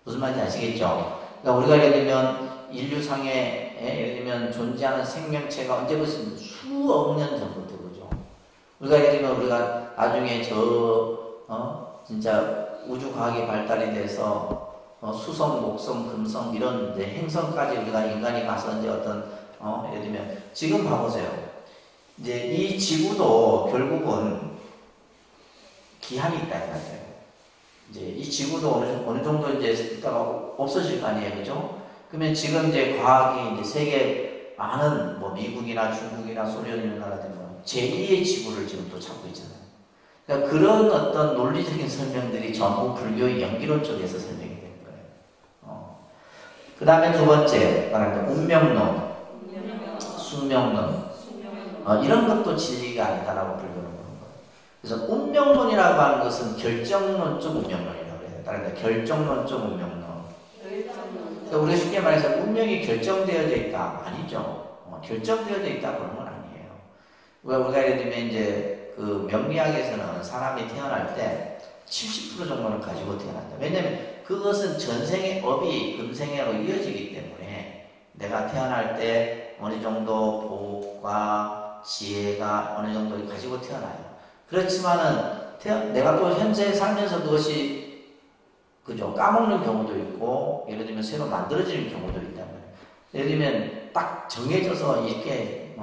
무슨 말인지 아시겠죠? 그러니까 우리가 예를 들면 인류상에 예를 들면 존재하는 생명체가 언제부터 수억 년 전부터 그죠? 우리가 예를 들면 우리가 나중에 진짜 우주과학이 발달이 돼서 수성, 목성, 금성 이런 이제 행성까지 우리가 인간이 가서 이제 어떤 예를 들면 지금 봐보세요. 이제 이 지구도 결국은 기한이 있다 이거죠. 이제 이 지구도 어느 정도 이제 있다가 없어질 거 아니에요, 그죠? 그러면 지금 이제 과학이 이제 세계 많은 뭐 미국이나 중국이나 소련 이런 나라들은 제2의 지구를 지금 또 찾고 있잖아요. 그러니까 그런 어떤 논리적인 설명들이 전부 불교의 연기론 쪽에서 설명이 되는 거예요. 그 다음에 두 번째 말하는 운명론, 숙명론, 이런 것도 진리가 아니다라고 불교는 보는 거예요. 그래서 운명론이라고 하는 것은 결정론적 운명론이라고 해요. 따라서 결정론적 운명론. 그러니까 우리가 쉽게 말해서 운명이 결정되어져 있다 아니죠. 결정되어져 있다 그런 건 아니에요. 우리가 예를 들면 이제 그 명리학에서는 사람이 태어날 때 70% 정도는 가지고 태어난다. 왜냐면 그것은 전생의 업이 금생애로 이어지기 때문에 내가 태어날 때 어느 정도 복과 지혜가 어느 정도 가지고 태어나요. 그렇지만은 내가 또 현재 살면서 그것이 그죠? 까먹는 경우도 있고, 예를 들면 새로 만들어지는 경우도 있단 말이에요. 예를 들면 딱 정해져서 이렇게,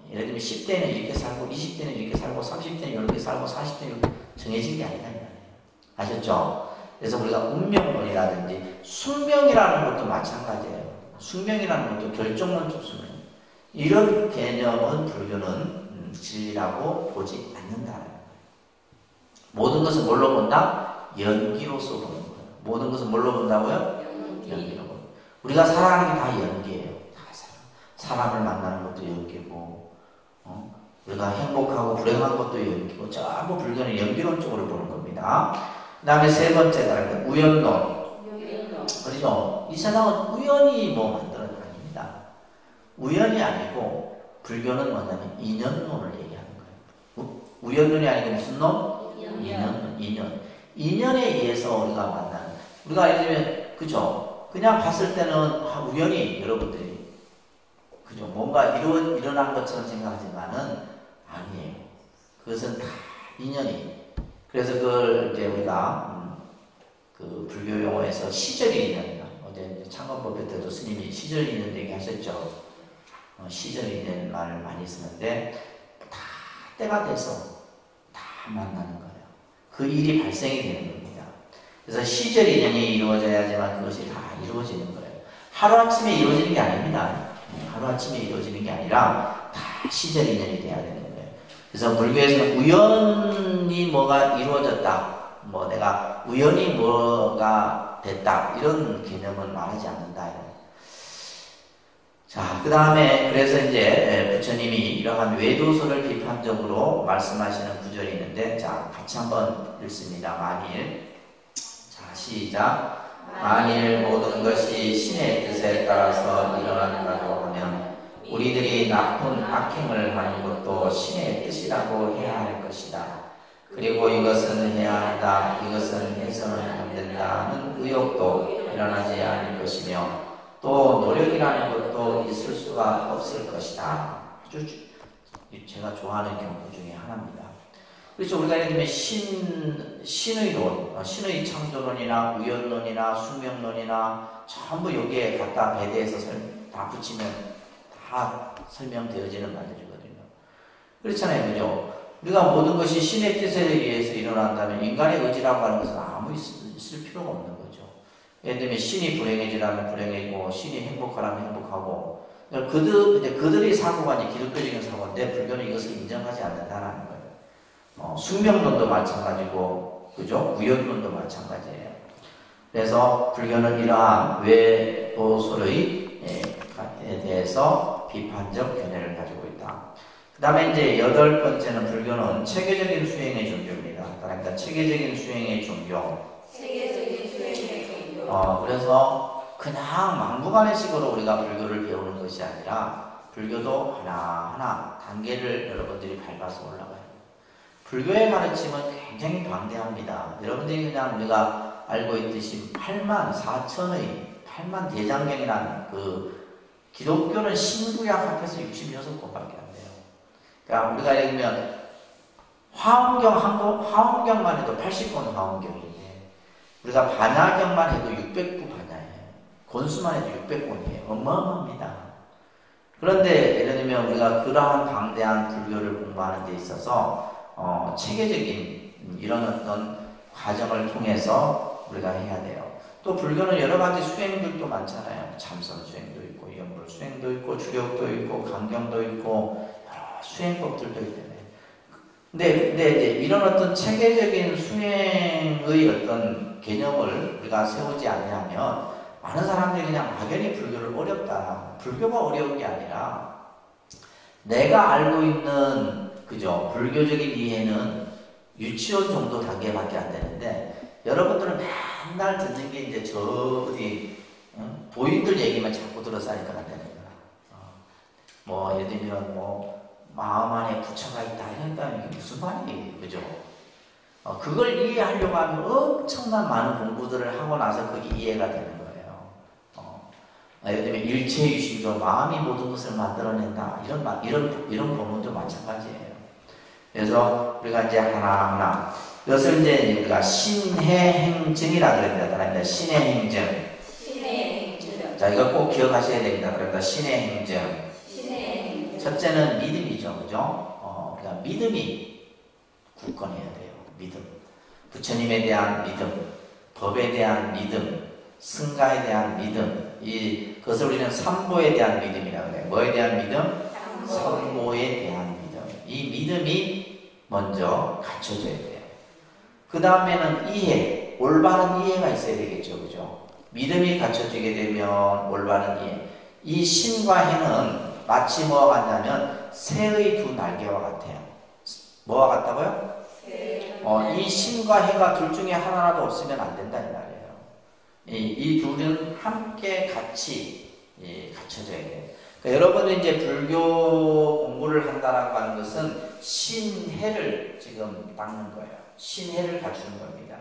예를 들면 10대는 이렇게 살고, 20대는 이렇게 살고, 30대는 이렇게 살고, 40대는 이렇게 정해진 게 아니다. 아셨죠? 그래서 우리가 운명론이라든지, 숙명이라는 것도 마찬가지예요. 숙명이라는 것도 결정론적 숙명. 이런 개념은 불교는 진리라고 보지 않는다는 거예요. 모든 것을 뭘로 본다? 연기로서 보는 거예요. 모든 것을 뭘로 본다고요? 연기로 본다. 우리가 살아가는 게 다 연기예요. 사람을 만나는 것도 연기고, 우리가 행복하고 불행한 것도 연기고, 전부 불교는 연기론 쪽으로 보는 겁니다. 그 다음에 세 번째가 우연론. 그렇죠? 이 세상은 우연히 뭐 만들어진 게 아닙니다. 우연이 아니고, 불교는 뭐냐면 인연론을 얘기하는 거예요. 우연론이 아니고 무슨 론? 인연. 인연에 의해서 우리가 만나는. 우리가 예를 들면, 그죠? 그냥 봤을 때는 우연히 여러분들이, 그죠? 뭔가 일어난 것처럼 생각하지만은 아니에요. 그것은 다 인연이. 그래서 그걸 이제 우리가, 그 불교 용어에서 시절이 인연이다. 어제 창건법회 때도 스님이 시절 인연 얘기 하셨죠? 시절 인연 말을 많이 쓰는데, 다 때가 돼서 다 만나는 거예요. 그 일이 발생이 되는 겁니다. 그래서 시절 인연이 이루어져야지만 그것이 다 이루어지는 거예요. 하루아침에 이루어지는 게 아닙니다. 하루아침에 이루어지는 게 아니라 다 시절 인연이 돼야 되는 거예요. 그래서 불교에서는 우연히 뭐가 이루어졌다, 뭐 내가 우연히 뭐가 됐다, 이런 개념은 말하지 않는다. 자, 그 다음에 그래서 이제 부처님이 이러한 외도설을 비판적으로 말씀하시는 구절이 있는데, 자, 같이 한번 읽습니다. 만일, 자, 시작. 만일 모든 것이 신의 뜻에 따라서 일어난다고 하면 우리들이 나쁜 악행을 하는 것도 신의 뜻이라고 해야 할 것이다. 그리고 이것은 해야 한다, 이것은 해서는 안 된다는 의욕도 일어나지 않을 것이며 또 노력이라는 것도 있을 수가 없을 것이다. 아주 제가 좋아하는 경우 중에 하나입니다. 그렇죠. 우리가 예를 들면 신의론, 신의 창조론이나 우연론이나 숙명론이나 전부 여기에 갖다 배대해서 다 붙이면 다 설명되어지는 말들이거든요. 그렇잖아요. 그죠? 우리가 모든 것이 신의 뜻에 의해서 일어난다면 인간의 의지라고 하는 것은 아무 있을 필요가 없는 거죠. 예를 들면 신이 불행해지라면 불행해지고 신이 행복하라면 행복하고, 그들의 사고가 이제 기독교적인 사고인데 불교는 이것을 인정하지 않는다는 거예요. 숙명론도 마찬가지고, 그죠? 우연론도 마찬가지예요. 그래서 불교는 이러한 외도설에 대해서 비판적 견해를 가지고 있다. 그 다음에 이제 8번째는 불교는 체계적인 수행의 종교입니다. 그러니까 체계적인 수행의 종교. 그래서 그냥 막무가내식으로 우리가 불교를 배우는 것이 아니라 불교도 하나하나 단계를 여러분들이 밟아서 올라가요. 불교의 가르침은 굉장히 방대합니다. 여러분들이 그냥 우리가 알고 있듯이 8만 4천의 8만 대장경이라는 기독교는 신구약 합해서 66권밖에 안 돼요. 그러니까 우리가 예를 들면 화엄경만 해도 80권 화엄경인데 우리가 반야경만 해도 600부 반야예요. 권수만 해도 600권이에요. 어마어마합니다. 그런데 예를 들면 우리가 그러한 방대한 불교를 공부하는 데 있어서 체계적인 이런 어떤 과정을 통해서 우리가 해야 돼요. 또 불교는 여러 가지 수행들도 많잖아요. 참선 수행도 있고, 연불 수행도 있고, 주력도 있고, 강경도 있고, 여러 수행법들도 있잖아요. 근데 이제 이런 어떤 체계적인 수행의 어떤 개념을 우리가 세우지 않냐면 많은 사람들이 그냥 막연히 불교를 어렵다. 불교가 어려운 게 아니라 내가 알고 있는 그죠 불교적인 이해는 유치원 정도 단계밖에 안 되는데 여러분들은 맨날 듣는 게 이제 저 어디 보인들 얘기만 자꾸 들어서 하니까 안 되는 거야. 뭐 예를 들면 뭐 마음 안에 부처가 있다 이러니까 이게 무슨 말이에요, 그죠? 그걸 이해하려고 하면 엄청난 많은 공부들을 하고 나서 그게 이해가 되는 거예요. 예를 들면 일체유심조 마음이 모든 것을 만들어낸다 이런 본문도 마찬가지예요. 그래서 우리가 이제 하나하나 이것을 이제 우리가 신해행증이라 그럽니다. 신해행증. 자, 이거 꼭 기억하셔야 됩니다. 그러니까 신해행증. 첫째는 믿음이죠, 그죠? 그러니까 믿음이 굳건해야 돼요. 믿음. 부처님에 대한 믿음, 법에 대한 믿음, 승가에 대한 믿음. 그것을 우리는 삼보에 대한 믿음이라고 해요. 뭐에 대한 믿음? 삼보에 대한 믿음. 이 믿음이 먼저 갖춰져야 돼요. 그 다음에는 이해, 올바른 이해가 있어야 되겠죠, 그죠? 믿음이 갖춰지게 되면 올바른 이해. 이 신과 해는 마치 뭐와 같냐면 새의 두 날개와 같아요. 뭐와 같다고요? 이 신과 해가 둘 중에 하나라도 없으면 안 된다 이 말이에요. 이 둘은 함께 같이 갖춰져야 돼요. 그러니까 여러분들 이제 불교 공부를 한다라고 하는 것은 신해를 지금 닦는 거예요. 신해를 갖추는 겁니다.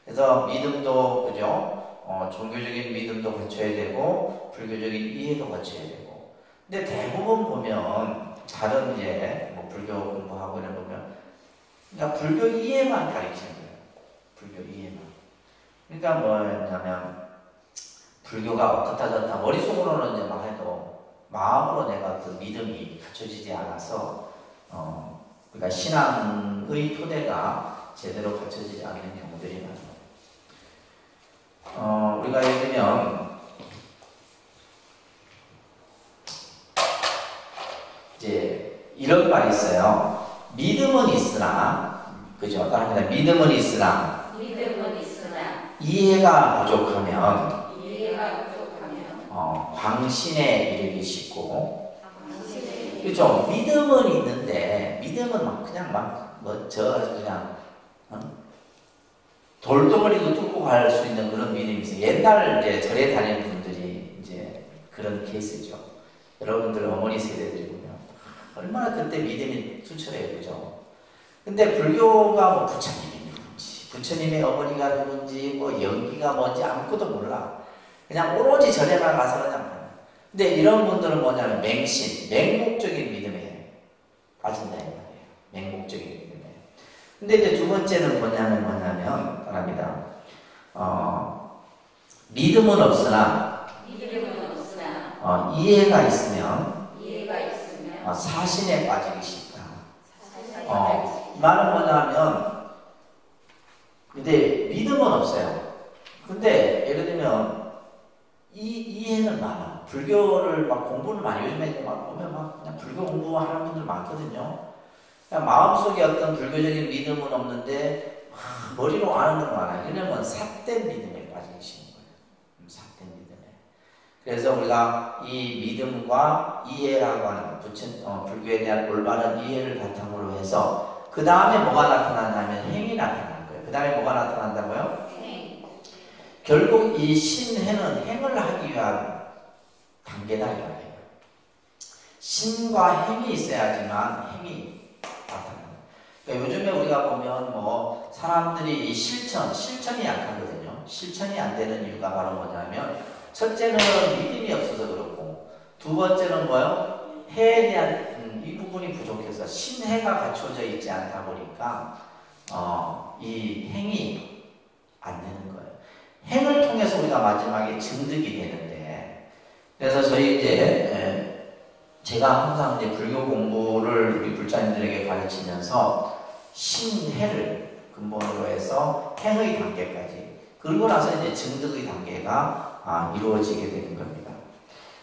그래서 믿음도 그죠? 종교적인 믿음도 갖춰야 되고 불교적인 이해도 갖춰야 되고. 근데 대부분 보면 다른 이제 뭐 불교 공부하고 이런 보면 그러니까 불교 이해만 가르치는 거예요. 불교 이해만. 그러니까 뭐냐면 불교가 어떻다 머릿속으로는 이제 막 해도 마음으로 내가 그 믿음이 갖춰지지 않아서 그러니까 신앙의 토대가 제대로 갖춰지지 않는 경우들이 많아요. 우리가 예를 들면 이제 이런 말이 있어요. 믿음은 있으나, 그죠? 따라합니다. 믿음은 있으나 이해가 부족하면 광신에 이르기 쉽고, 그죠? 믿음은 있는데 믿음은 막 그냥 그냥 돌덩어리도 뚫고 갈 수 있는 그런 믿음이 있어요. 옛날 이제 절에 다니는 분들이 이제 그런 케이스죠. 여러분들 어머니 세대들이 보면 얼마나 그때 믿음이 투철해요, 그죠? 근데 불교가 뭐 부처님이 누군지, 부처님의 어머니가 누군지, 뭐 연기가 뭔지 아무것도 몰라. 그냥 오로지 절에만 가서 그냥. 근데 이런 분들은 뭐냐면 맹신, 맹목적인 믿음에 빠진다 이 말이에요. 맹목적인 믿음에. 근데 이제 두 번째는 뭐냐면 말합니다. 믿음은 없으나 이해가 있으면 사신에 빠지기 쉽다. 이 말은 뭐냐면, 근데 믿음은 없어요. 근데 예를 들면 이해는 많아. 불교를 막 공부를 많이 요즘에 막 보면 막 그냥 불교 공부하는 분들 많거든요. 그냥 마음속에 어떤 불교적인 믿음은 없는데 머리로 아는 건 많아요. 왜냐면 삿된 믿음에 빠지기 쉬운 거예요. 삿된 믿음에. 그래서 우리가 이 믿음과 이해라고 하는 불교에 대한 올바른 이해를 바탕으로 해서 그 다음에 뭐가 나타나냐면 행이 나타나는 거예요. 그 다음에 뭐가 나타난다고요? 결국 이 신해는 행을 하기 위한 단계다 이 말이에요. 신과 행이 있어야지만 행이 나타나요. 그러니까 요즘에 우리가 보면 뭐 사람들이 이 실천이 약하거든요. 실천이 안 되는 이유가 바로 뭐냐면, 첫째는 믿음이 없어서 그렇고, 두 번째는 뭐요? 해에 대한 이 부분이 부족해서 신해가 갖춰져 있지 않다 보니까 이 행이 안 되는 거예요. 행을 통해서 우리가 마지막에 증득이 되는데, 그래서 저희 이제 제가 항상 이제 불교 공부를 우리 불자님들에게 가르치면서 신해를 근본으로 해서 행의 단계까지, 그리고 나서 이제 증득의 단계가 이루어지게 되는 겁니다.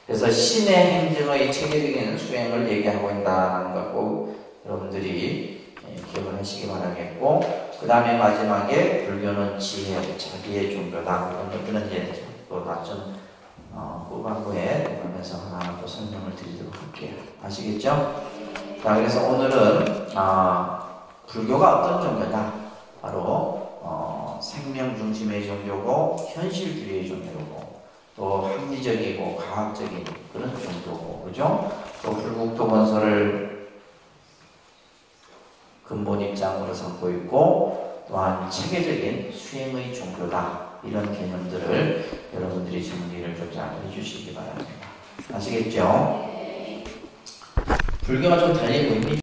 그래서 신의 행증의 체계적인 수행을 얘기하고 있다는 걸 꼭 여러분들이 기억을 하시기 바라겠고, 그 다음에 마지막에 불교는 지혜, 자비의 종교다. 이런 것들은 이제 또 낮은 후반부에 보면서 하나 또 설명을 드리도록 할게요. 아시겠죠? 자, 그래서 오늘은 불교가 어떤 종교다? 바로 생명 중심의 종교고 현실주의의 종교고 또 합리적이고 과학적인 그런 종교고, 그죠? 또 불국토 건설을 근본 입장으로 삼고 있고, 또한 체계적인 수행의 종교다. 이런 개념들을 여러분들이 정리를 좀 잘 해주시기 바랍니다. 아시겠죠? 불교가 좀 달리 보입니다.